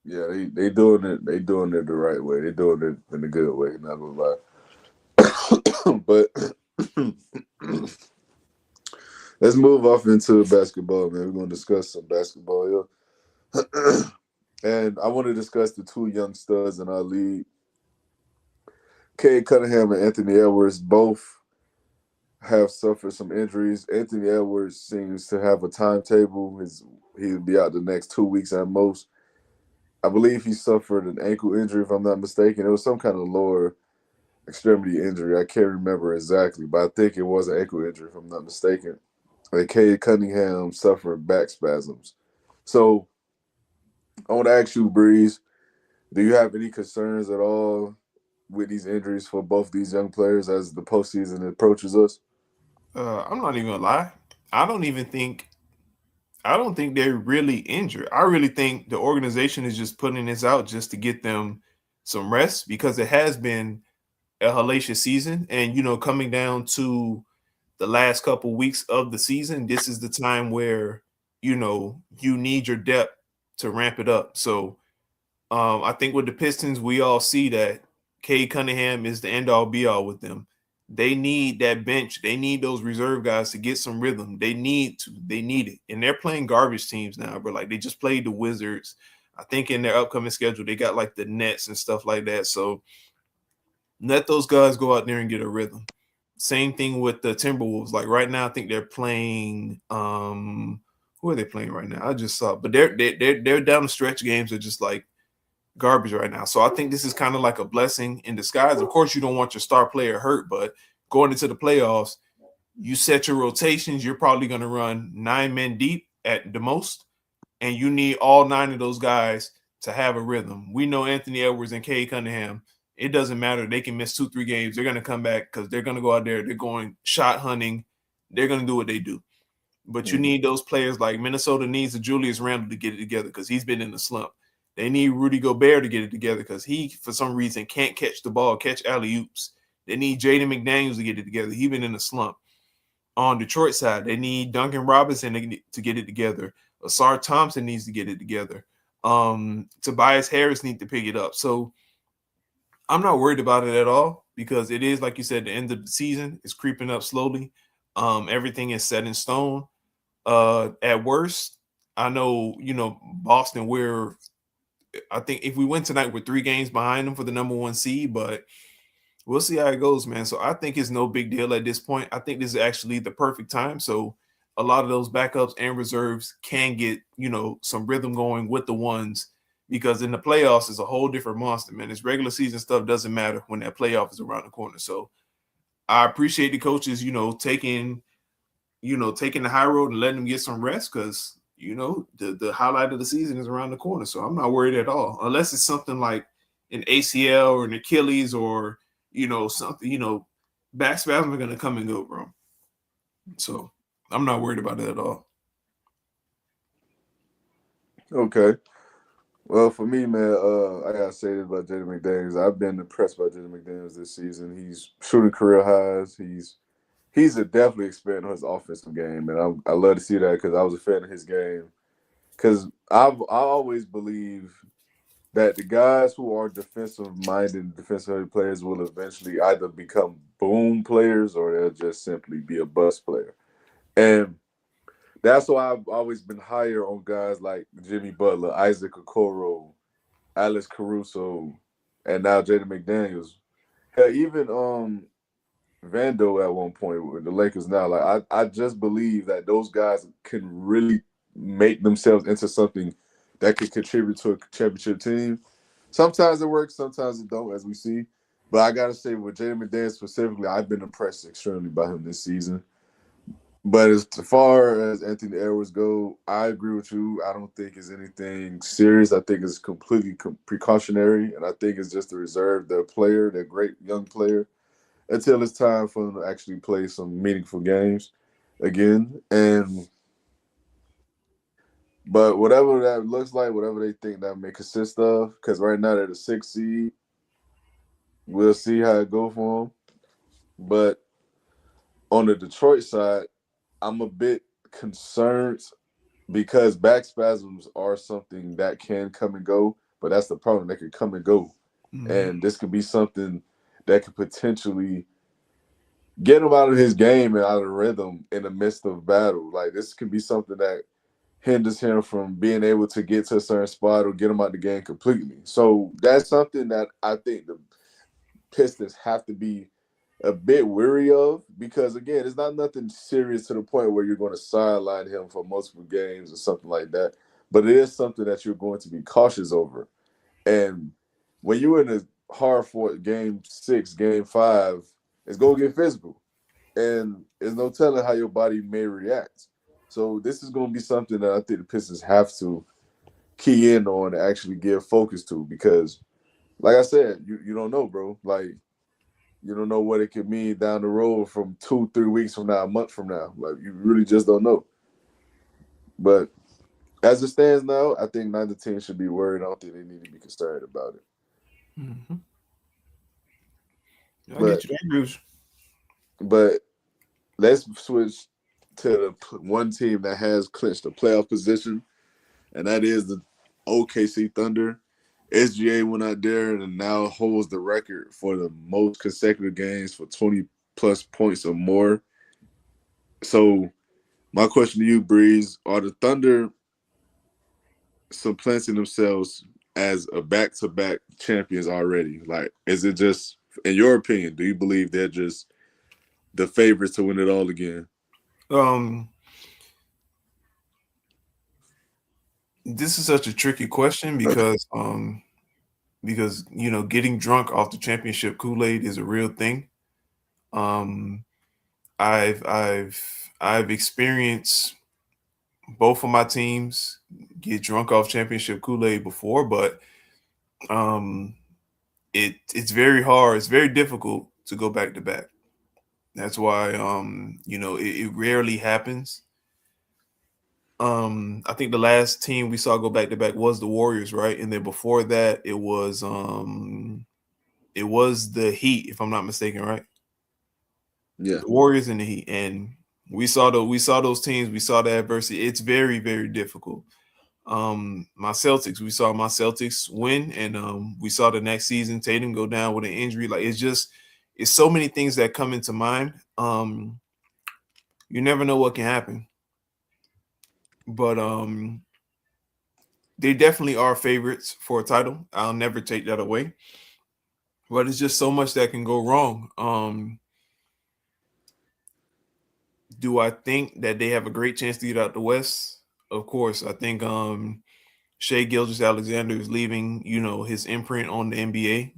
yeah, they doing it. They doing it the right way. They doing it in a good way. Not gonna lie. But let's move off into basketball, man. We're gonna discuss some basketball here. And I want to discuss the two young studs in our league, Cade Cunningham and Anthony Edwards. Both have suffered some injuries. Anthony Edwards seems to have a timetable. He'll be out the next 2 weeks at most. I believe he suffered an ankle injury, if I'm not mistaken. It was some kind of lower extremity injury. I can't remember exactly, but I think it was an ankle injury, if I'm not mistaken. And Cade Cunningham suffered back spasms. So I want to ask you, Breeze, do you have any concerns at all with these injuries for both these young players as the postseason approaches us? I'm not even gonna lie. I don't even think I don't think they're really injured. I really think the organization is just putting this out just to get them some rest because it has been a hellacious season. And coming down to the last couple weeks of the season, this is the time where you need your depth to ramp it up. So I think with the Pistons, we all see that Cade Cunningham is the end all be all with them. They need that bench. They need those reserve guys to get some rhythm. They need to. They need it. And they're playing garbage teams now, but like they just played the Wizards. I think in their upcoming schedule, they got like the Nets and stuff like that. So let those guys go out there and get a rhythm. Same thing with the Timberwolves. Like right now, I think they're playing who are they playing right now? I just saw, but they're down the stretch games are just like garbage right now. So I think this is kind of like a blessing in disguise. Of course, you don't want your star player hurt, but going into the playoffs, you set your rotations. You're probably going to run 9 men deep at the most, and you need all 9 of those guys to have a rhythm. We know Anthony Edwards and Cade Cunningham. It doesn't matter. They can miss 2-3 games. They're going to come back because they're going to go out there. They're going shot hunting. They're going to do what they do. But you Mhm. need those players like Minnesota needs a Julius Randle to get it together because he's been in the slump. They need Rudy Gobert to get it together because he, for some reason, can't catch the ball, catch alley-oops. They need Jaden McDaniels to get it together. He's been in a slump. On Detroit side, they need Duncan Robinson to get it together. Asar Thompson needs to get it together. Tobias Harris needs to pick it up. So I'm not worried about it at all because it is, like you said, the end of the season is creeping up slowly. Everything is set in stone. At worst, I know, Boston, I think if we win tonight, we're 3 games behind them for the number 1 seed, but we'll see how it goes, man. So I think it's no big deal at this point. I think this is actually the perfect time. So a lot of those backups and reserves can get, some rhythm going with the ones because in the playoffs is a whole different monster, man. This regular season stuff doesn't matter when that playoff is around the corner. So I appreciate the coaches, taking the high road and letting them get some rest because the highlight of the season is around the corner. So I'm not worried at all, unless it's something like an ACL or an Achilles or something. Back spasms are gonna come and go, bro. So I'm not worried about it at all. Okay. Well, for me, man, I gotta say this about Jaden McDaniels. I've been impressed by Jaden McDaniels this season. He's shooting career highs. He's definitely expanding his offensive game, and I love to see that because I was a fan of his game. Because I always believe that the guys who are defensive minded, defensive players will eventually either become boom players or they'll just simply be a bust player. And that's why I've always been higher on guys like Jimmy Butler, Isaac Okoro, Alex Caruso, and now Jaden McDaniels. Hell, even Vando at one point with the Lakers now. Like I just believe that those guys can really make themselves into something that could contribute to a championship team. Sometimes it works, sometimes it don't, as we see. But I gotta say, with Jaden McDaniels specifically, I've been impressed extremely by him this season. But as far as Anthony Edwards go, I agree with you. I don't think it's anything serious. I think it's completely precautionary, and I think it's just to reserve their player, their great young player, until it's time for them to actually play some meaningful games again. And but whatever that looks like, whatever they think that may consist of, because right now they're the 6th seed. We'll see how it go for them. But on the Detroit side, I'm a bit concerned because back spasms are something that can come and go, but that's the problem. They can come and go. Mm-hmm. And this could be something that could potentially get him out of his game and out of rhythm in the midst of battle. Like this could be something that hinders him from being able to get to a certain spot or get him out the game completely. So that's something that I think the Pistons have to be a bit weary of because again, it's not nothing serious to the point where you're going to sideline him for multiple games or something like that. But it is something that you're going to be cautious over. And when you're in a hard fought game 6, game 5, it's going to get physical. And there's no telling how your body may react. So this is going to be something that I think the Pistons have to key in on and actually give focus to because, like I said, you don't know, bro. Like you don't know what it could mean down the road from 2, 3 weeks from now, a month from now. Like you really just don't know. But as it stands now, I think neither team should be worried. I don't think they need to be concerned about it. Mm-hmm. I But get you. I agree with but let's switch to the one team that has clinched the playoff position, and that is the OKC Thunder. SGA went out there and now holds the record for the most consecutive games for 20 plus points or more. So my question to you, Breeze, are the Thunder supplanting themselves as a back-to-back champions already? Like, is it just, in your opinion, do you believe they're just the favorites to win it all again? Um, this is such a tricky question because getting drunk off the championship Kool-Aid is a real thing. Um, I've I've I've experienced both of my teams get drunk off championship Kool-Aid before, but um, it's very hard. It's very difficult to go back to back. That's why it rarely happens. I think the last team we saw go back to back was the Warriors, right? And then before that, it was the Heat, if I'm not mistaken, right? Yeah. The Warriors and the Heat, and we saw those teams, we saw the adversity. It's very very difficult. My Celtics, we saw my Celtics win, and we saw the next season Tatum go down with an injury. Like it's so many things that come into mind. You never know what can happen, but they definitely are favorites for a title. I'll never take that away. But it's just so much that can go wrong. Do I think that they have a great chance to get out the West? Of course. I think Shea Gilgeous Alexander is leaving, his imprint on the NBA.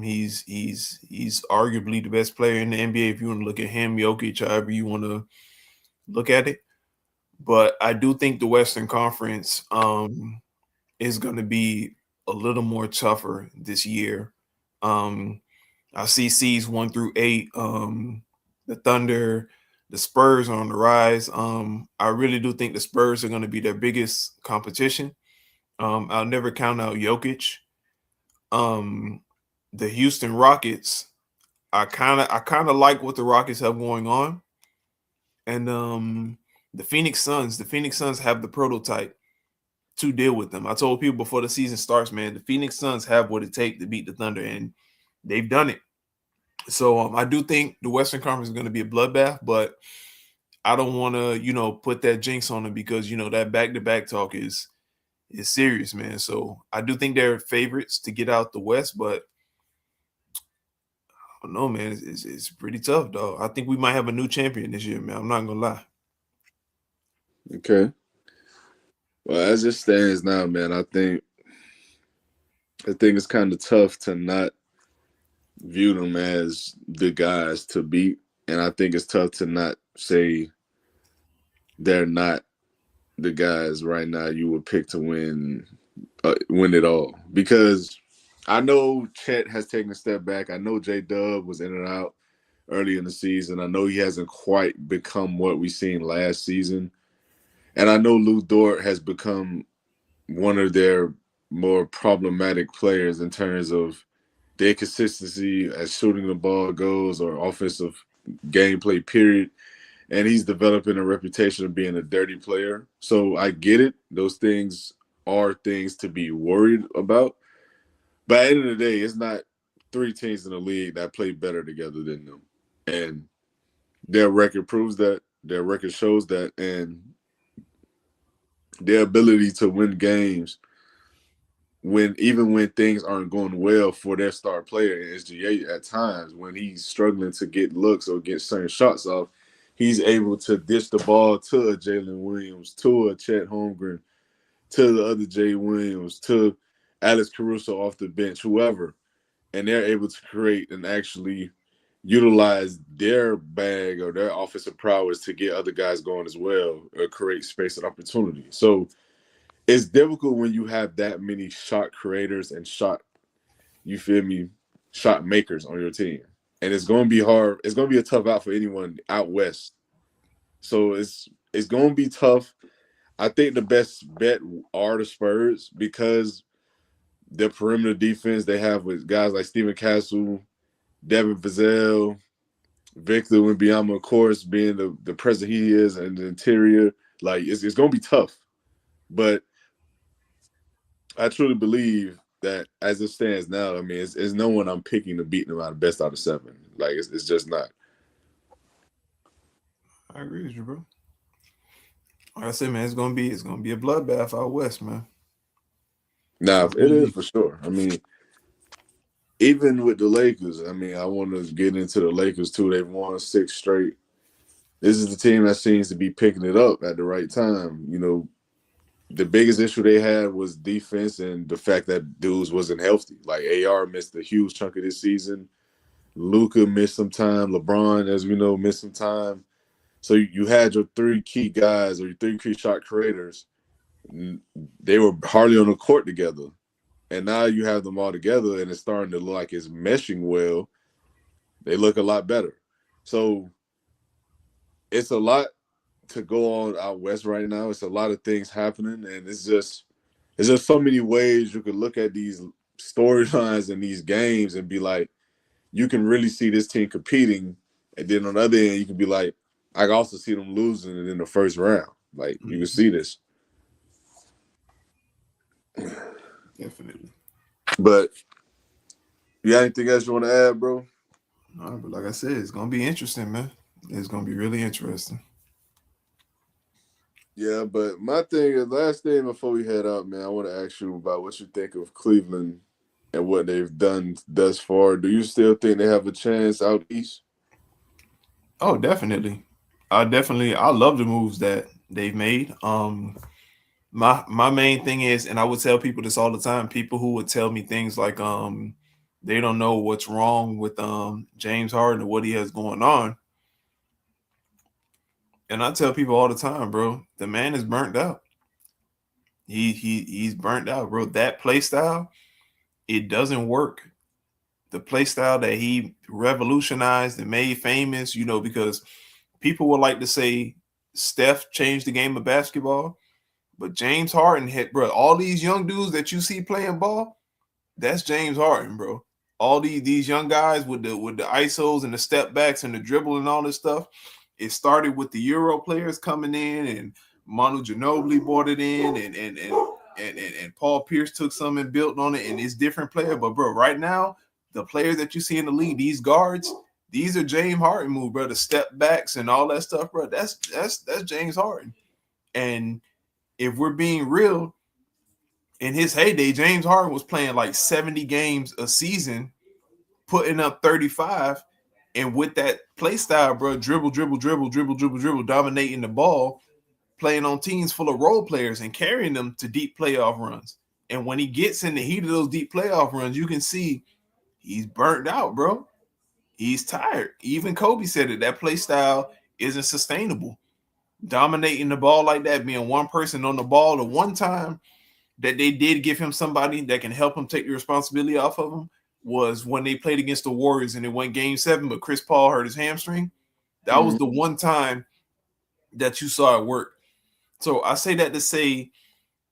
He's arguably the best player in the NBA if you want to look at him, Jokic, however you want to look at it. But I do think the Western Conference is going to be a little more tougher this year. Um, I see C's 1 through 8. The Thunder, the Spurs are on the rise. I really do think the Spurs are going to be their biggest competition. I'll never count out Jokic. Um, the Houston Rockets, I kind of like what the Rockets have going on, and the Phoenix Suns have the prototype to deal with them. I told people before the season starts, man, the Phoenix Suns have what it takes to beat the Thunder, and they've done it. So I do think the Western Conference is going to be a bloodbath, but I don't want to, put that jinx on them because that back-to-back talk is serious, man. So I do think they're favorites to get out the West, but I don't know, man. It's pretty tough, though. I think we might have a new champion this year, man. I'm not gonna lie. Okay. Well, as it stands now, man, I think it's kind of tough to not view them as the guys to beat, and I think it's tough to not say they're not the guys right now you would pick to win it all. Because I know Chet has taken a step back. I know J Dub was in and out early in the season. I know he hasn't quite become what we seen last season, and I know Lou Dort has become one of their more problematic players in terms of their consistency as shooting the ball goes or offensive gameplay, period. And he's developing a reputation of being a dirty player. So I get it. Those things are things to be worried about. But at the end of the day, it's not three teams in the league that play better together than them. And their record proves that. Their record shows that. And their ability to win games even when things aren't going well for their star player in SGA at times, when he's struggling to get looks or get certain shots off, he's able to dish the ball to a Jalen Williams, to a Chet Holmgren, to the other Jay Williams, to Alex Caruso off the bench, whoever. And they're able to create and actually utilize their bag or their offensive prowess to get other guys going as well or create space and opportunity. So it's difficult when you have that many shot creators and you feel me, shot makers on your team. And it's gonna be hard. It's gonna be a tough out for anyone out west. So it's gonna be tough. I think the best bet are the Spurs because the perimeter defense they have with guys like Steven Castle, Devin Vassell, Victor Wembanyama, of course, being the presence he is and the interior. Like it's gonna be tough. But I truly believe that as it stands now, I mean, it's no one I'm picking to beat them out of best out of seven. Like it's just not. I agree with you, bro. Like I said, man, it's gonna be a bloodbath out west, man. Now, It's it gonna is be. for sure. I mean, even with the Lakers, I mean, I want to get into the Lakers too. They've won six straight. This is the team that seems to be picking it up at the right time. You know, the biggest issue they had was defense and the fact that dudes wasn't healthy. Like AR missed a huge chunk of this season. Luca missed some time. LeBron, as we know, missed some time. So you had your three key guys or your three key shot creators. They were hardly on the court together. And now you have them all together and it's starting to look like it's meshing well. They look a lot better. So it's a lot to go on out west right now. It's a lot of things happening, and it's just so many ways you could look at these storylines and these games and be like, you can really see this team competing, and then on the other end, you can be like, I can also see them losing in the first round. Like you can Mhm. see this, Definitely. but you got anything else you want to add, bro? No, but like I said, it's gonna be interesting, man. It's gonna be really interesting. Yeah, but my thing is, last thing before we head out, man, I want to ask you about what you think of Cleveland and what they've done thus far. Do you still think they have a chance out east? Oh, definitely. I love the moves that they've made. My main thing is, and I would tell people this all the time, people who would tell me things like they don't know what's wrong with James Harden or what he has going on. And I tell people all the time, bro, the man is burnt out. He's burnt out, bro. That play style, it doesn't work. The play style that he revolutionized and made famous, because people would like to say Steph changed the game of basketball, but James Harden hit, bro. All these young dudes that you see playing ball, that's James Harden, bro. All these young guys with the isos and the step backs and the dribble and all this stuff. It started with the Euro players coming in, and Manu Ginobili brought it in, and Paul Pierce took some and built on it, and it's different player. But bro, right now, the players that you see in the league, these guards, these are James Harden move, bro. The step backs and all that stuff, bro. That's James Harden. And if we're being real, in his heyday, James Harden was playing like 70 games a season, putting up 35. And with that play style, bro, dribble, dribble, dribble, dribble, dribble, dribble, dominating the ball, playing on teams full of role players and carrying them to deep playoff runs. And when he gets in the heat of those deep playoff runs, you can see he's burnt out, bro. He's tired. Even Kobe said it. That play style isn't sustainable. Dominating the ball like that, being one person on the ball, the one time that they did give him somebody that can help him take the responsibility off of him was when they played against the Warriors and it went game 7, but Chris Paul hurt his hamstring. That was Mm-hmm. the one time that you saw it work. So I say that to say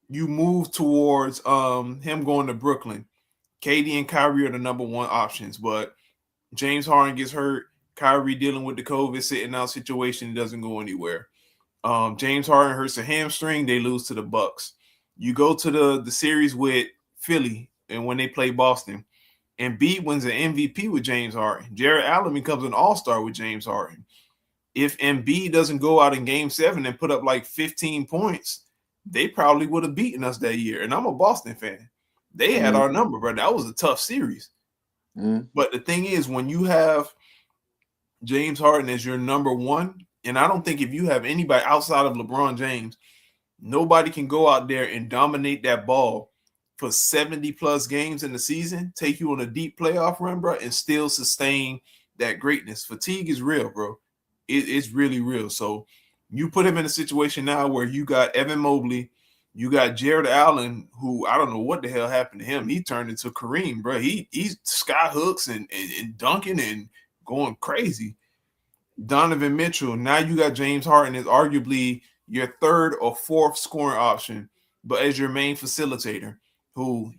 you move towards him going to Brooklyn. KD and Kyrie are the number one options, but James Harden gets hurt. Kyrie dealing with the COVID sitting out situation, doesn't go anywhere. James Harden hurts a hamstring, they lose to the Bucks. You go to the series with Philly, and when they play Boston, Embiid wins an MVP with James Harden. Jared Allen becomes an All-Star with James Harden. If Embiid doesn't go out in Game 7 and put up like 15 points, they probably would have beaten us that year. And I'm a Boston fan. They had our number, bro. That was a tough series. Mm-hmm. But the thing is, when you have James Harden as your number one, and I don't think if you have anybody outside of LeBron James, nobody can go out there and dominate that ball for 70 plus games in the season, take you on a deep playoff run, bro, and still sustain that greatness. Fatigue is real, bro. It's really real. So you put him in a situation now where you got Evan Mobley, you got Jared Allen, who I don't know what the hell happened to him. He turned into Kareem, bro. He's sky hooks and dunking and going crazy. Donovan Mitchell. Now you got James Harden as arguably your third or fourth scoring option, but as your main facilitator, who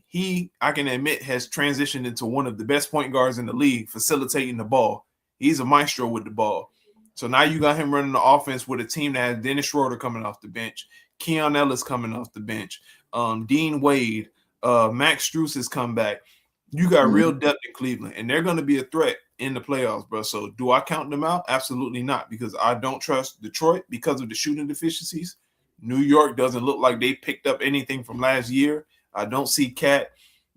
I can admit, has transitioned into one of the best point guards in the league, facilitating the ball. He's a maestro with the ball. So now you got him running the offense with a team that has Dennis Schroeder coming off the bench, Keon Ellis coming off the bench, Dean Wade, Max Strus has come back. You got real Mhm. depth in Cleveland, and they're going to be a threat in the playoffs, bro. So, do I count them out? Absolutely not, because I don't trust Detroit because of the shooting deficiencies. New York doesn't look like they picked up anything from last year. I don't see Cat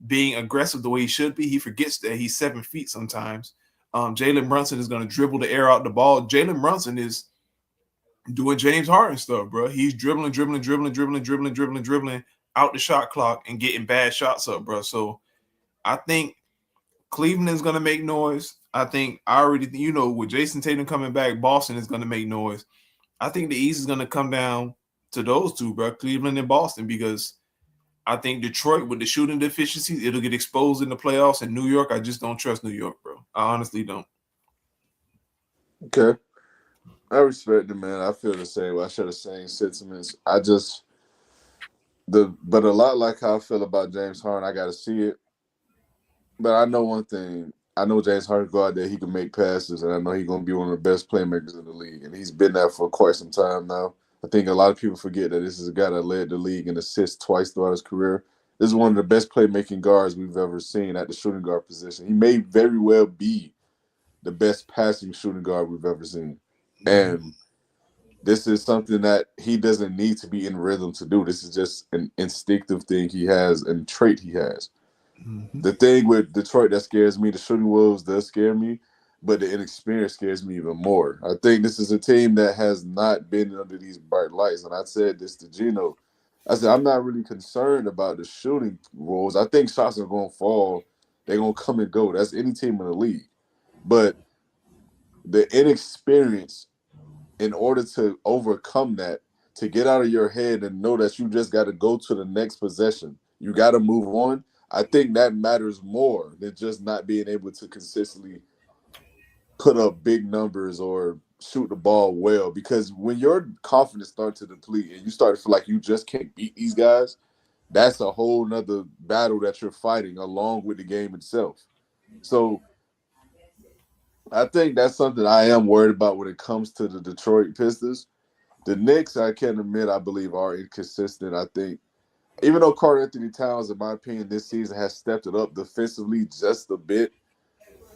being aggressive the way he should be. He forgets that he's 7 feet sometimes. Jalen Brunson is going to dribble the air out the ball. Jalen Brunson is doing James Harden stuff, bro. He's dribbling out the shot clock and getting bad shots up, bro. So I think Cleveland is going to make noise. I think I already, with Jason Tatum coming back, Boston is going to make noise. I think the East is going to come down to those two, bro, Cleveland and Boston, because I think Detroit with the shooting deficiencies, it'll get exposed in the playoffs. And New York, I just don't trust New York, bro. I honestly don't. Okay. I respect it, man. I feel the same way. I share the same sentiments. I just but a lot like how I feel about James Harden, I gotta see it. But I know one thing. I know James Harden go out there, he can make passes, and I know he's gonna be one of the best playmakers in the league. And he's been there for quite some time now. I think a lot of people forget that this is a guy that led the league in assists twice throughout his career. This is one of the best playmaking guards we've ever seen at the shooting guard position. He may very well be the best passing shooting guard we've ever seen. Mm-hmm. And this is something that he doesn't need to be in rhythm to do. This is just an instinctive thing he has and trait he has. Mm-hmm. The thing with Detroit that scares me, the shooting wolves does scare me, but the inexperience scares me even more. I think this is a team that has not been under these bright lights. And I said this to Gino. I said, I'm not really concerned about the shooting wolves. I think shots are going to fall. They're going to come and go. That's any team in the league. But the inexperience, in order to overcome that, to get out of your head and know that you just got to go to the next possession, you got to move on. I think that matters more than just not being able to consistently put up big numbers or shoot the ball well. Because when your confidence starts to deplete and you start to feel like you just can't beat these guys, that's a whole nother battle that you're fighting along with the game itself. So I think that's something I am worried about when it comes to the Detroit Pistons. The Knicks, I can admit, I believe are inconsistent. I think even though Carter Anthony Towns, in my opinion, this season has stepped it up defensively just a bit,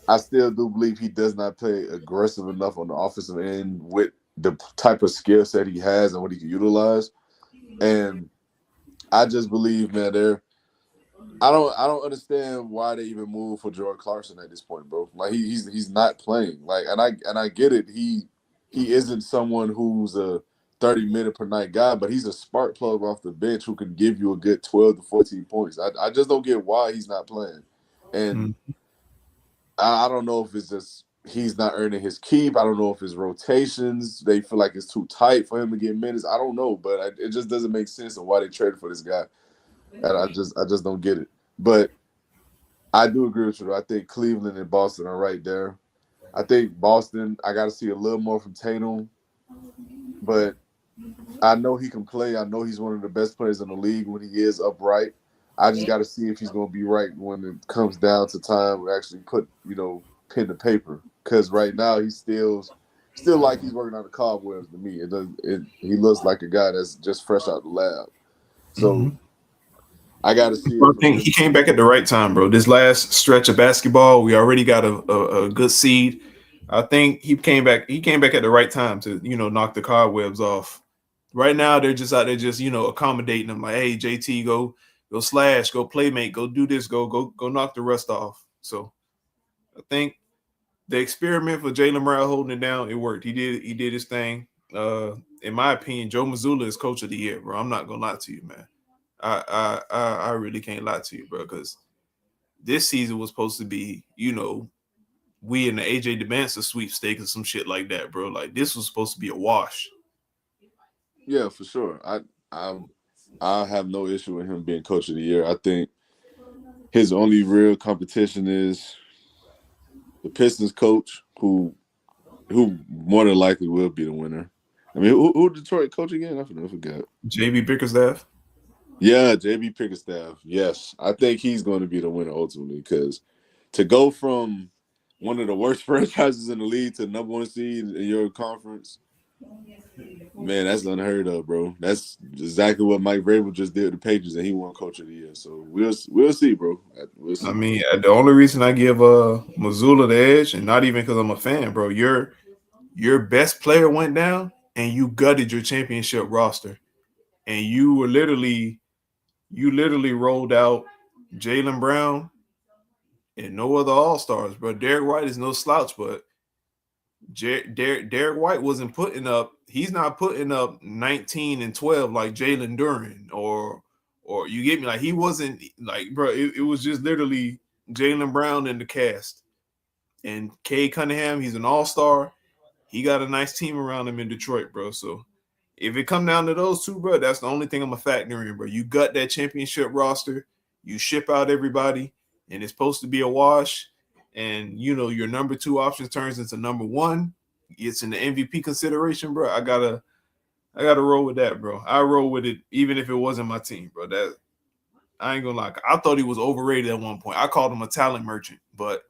I still do believe he does not play aggressive enough on the offensive end with the type of skill set he has and what he can utilize. And I just believe, man, I don't understand why they even moved for Jordan Clarkson at this point, bro. Like he's not playing. Like and I get it. He isn't someone who's a 30-minute per night guy, but he's a spark plug off the bench who can give you a good 12 to 14 points. I just don't get why he's not playing. And I don't know if it's just he's not earning his keep. I don't know if his rotations, they feel like it's too tight for him to get minutes. I don't know, but it just doesn't make sense of why they traded for this guy. And I just don't get it. But I do agree with you. I think Cleveland and Boston are right there. I think Boston, I got to see a little more from Tatum, but I know he can play. I know he's one of the best players in the league when he is upright. I just got to see if he's going to be right when it comes down to time to actually put, pen to paper. Because right now he's still like he's working on the cobwebs to me. He looks like a guy that's just fresh out the lab. Mm-hmm. So I got to see I it from think he him. came back at the right time, bro. This last stretch of basketball, we already got a good seed. I think he came back. He came back at the right time to knock the cobwebs off. Right now, they're just out there just accommodating him. Like, hey, JT, go slash, go playmate, go do this, go knock the rust off. So I think the experiment for Jalen Brown holding it down, it worked. He did his thing. In my opinion, Joe Mazzulla is coach of the year, bro. I'm not gonna lie to you, man. I really can't lie to you, bro, because this season was supposed to be, we in the AJ Debanza sweepstakes or some shit like that, bro. Like this was supposed to be a wash. Yeah, for sure. I have no issue with him being coach of the year. I think his only real competition is the Pistons coach, who more than likely will be the winner. I mean, who Detroit coach again? I forgot. JB Bickerstaff. Yeah, JB Pickerstaff. Yes, I think he's going to be the winner ultimately because to go from one of the worst franchises in the league to number one seed in your conference, Man, that's unheard of, bro. That's exactly what Mike Vrabel just did to the Patriots, and he won Coach of the Year. So we'll see, bro. We'll I see. mean, the only reason I give Missoula the edge, and not even because I'm a fan, bro. Your best player went down, and you gutted your championship roster, and you literally rolled out Jalen Brown and no other All Stars, bro. Derek White is no slouch, but Derek White wasn't putting up. He's not putting up 19 and 12 like Jalen Duran or you get me, like he wasn't like, bro. It was just literally Jalen Brown in the cast and Cade Cunningham. He's an All Star. He got a nice team around him in Detroit, bro. So if it come down to those two, bro, that's the only thing I'm gonna factor in, bro. You got that championship roster, you ship out everybody, and it's supposed to be a wash. And your number two option turns into number one. It's in the MVP consideration, bro. I gotta roll with that, bro. I roll with it even if it wasn't my team, bro. That I ain't gonna lie. I thought he was overrated at one point. I called him a talent merchant, but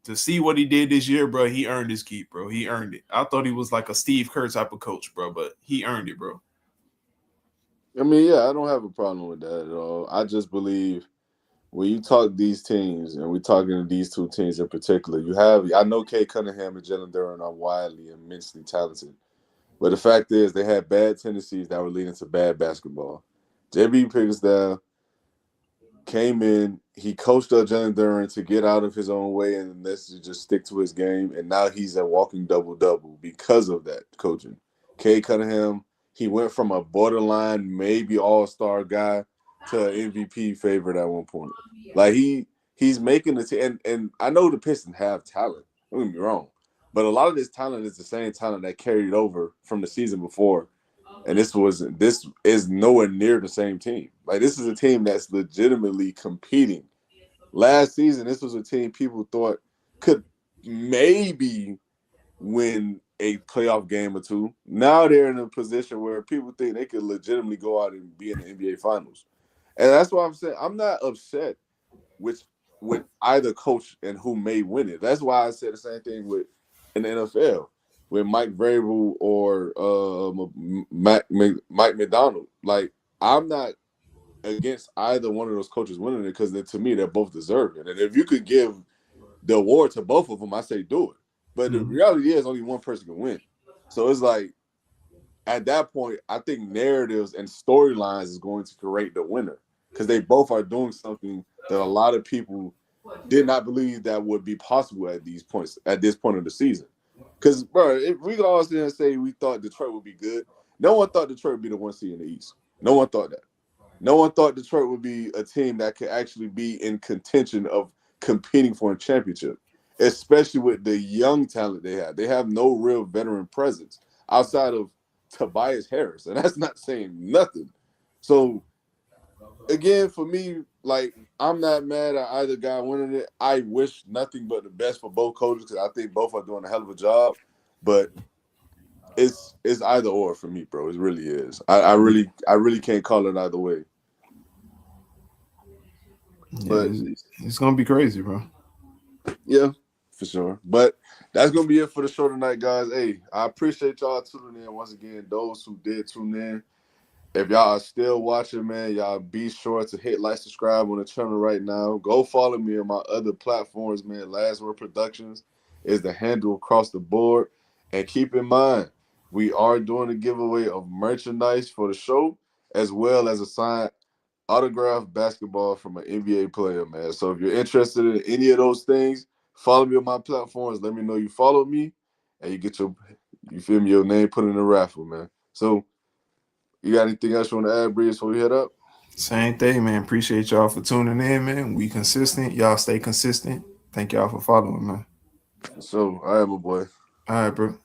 to see what he did this year, bro, he earned his keep, bro. He earned it. I thought he was like a Steve Kerr type of coach, bro, but he earned it, bro. I mean, yeah, I don't have a problem with that at all. I just believe when you talk these teams, and we're talking to these two teams in particular, I know Kay Cunningham and Jalen Duran are wildly, immensely talented. But the fact is, they had bad tendencies that were leading to bad basketball. JB Pickersdale came in, he coached up Jalen Duran to get out of his own way and let's just stick to his game. And now he's a walking double double because of that coaching. Kay Cunningham, he went from a borderline, maybe all-star guy to an MVP favorite at one point. Like he's making the and I know the Pistons have talent. Don't get me wrong. But a lot of this talent is the same talent that carried over from the season before, and this is nowhere near the same team. Like this is a team that's legitimately competing. Last season, this was a team people thought could maybe win a playoff game or two. Now they're in a position where people think they could legitimately go out and be in the NBA Finals, and that's why I'm saying I'm not upset with with either coach and who may win it. That's why I said the same thing with in the NFL with Mike Vrabel or Mike McDonald. Like I'm not against either one of those coaches winning it because to me they're both deserving. And if you could give the award to both of them, I say do it. But the Mhm. reality is only one person can win. So it's like at that point, I think narratives and storylines is going to create the winner because they both are doing something that a lot of people did not believe that would be possible at this point of the season. Because, bro, if we all sit and say we thought Detroit would be good, no one thought Detroit would be the one seed in the East. No one thought that. No one thought Detroit would be a team that could actually be in contention of competing for a championship, especially with the young talent they have. They have no real veteran presence outside of Tobias Harris, and that's not saying nothing. So again, for me, like I'm not mad at either guy winning it. I wish nothing but the best for both coaches because I think both are doing a hell of a job. But it's either or for me, bro. It really is. I really can't call it either way. Yeah, But it's gonna be crazy, bro. yeah, for sure. But that's gonna be it for the show tonight, guys. Hey, I appreciate y'all tuning in once again. Those who did tune in. If y'all are still watching, man, y'all be sure to hit like, subscribe on the channel right now. Go follow me on my other platforms, man. LastWord Productions is the handle across the board. And keep in mind, we are doing a giveaway of merchandise for the show, as well as a signed autographed basketball from an NBA player, man. So if you're interested in any of those things, follow me on my platforms. Let me know you follow me, and you get you feel me, your name put in the raffle, man. So you got anything else you want to add, Breeze, before we head up? Same thing, man. Appreciate y'all for tuning in, man. We consistent. Y'all stay consistent. Thank y'all for following, man. So, all right, my boy. All right, bro.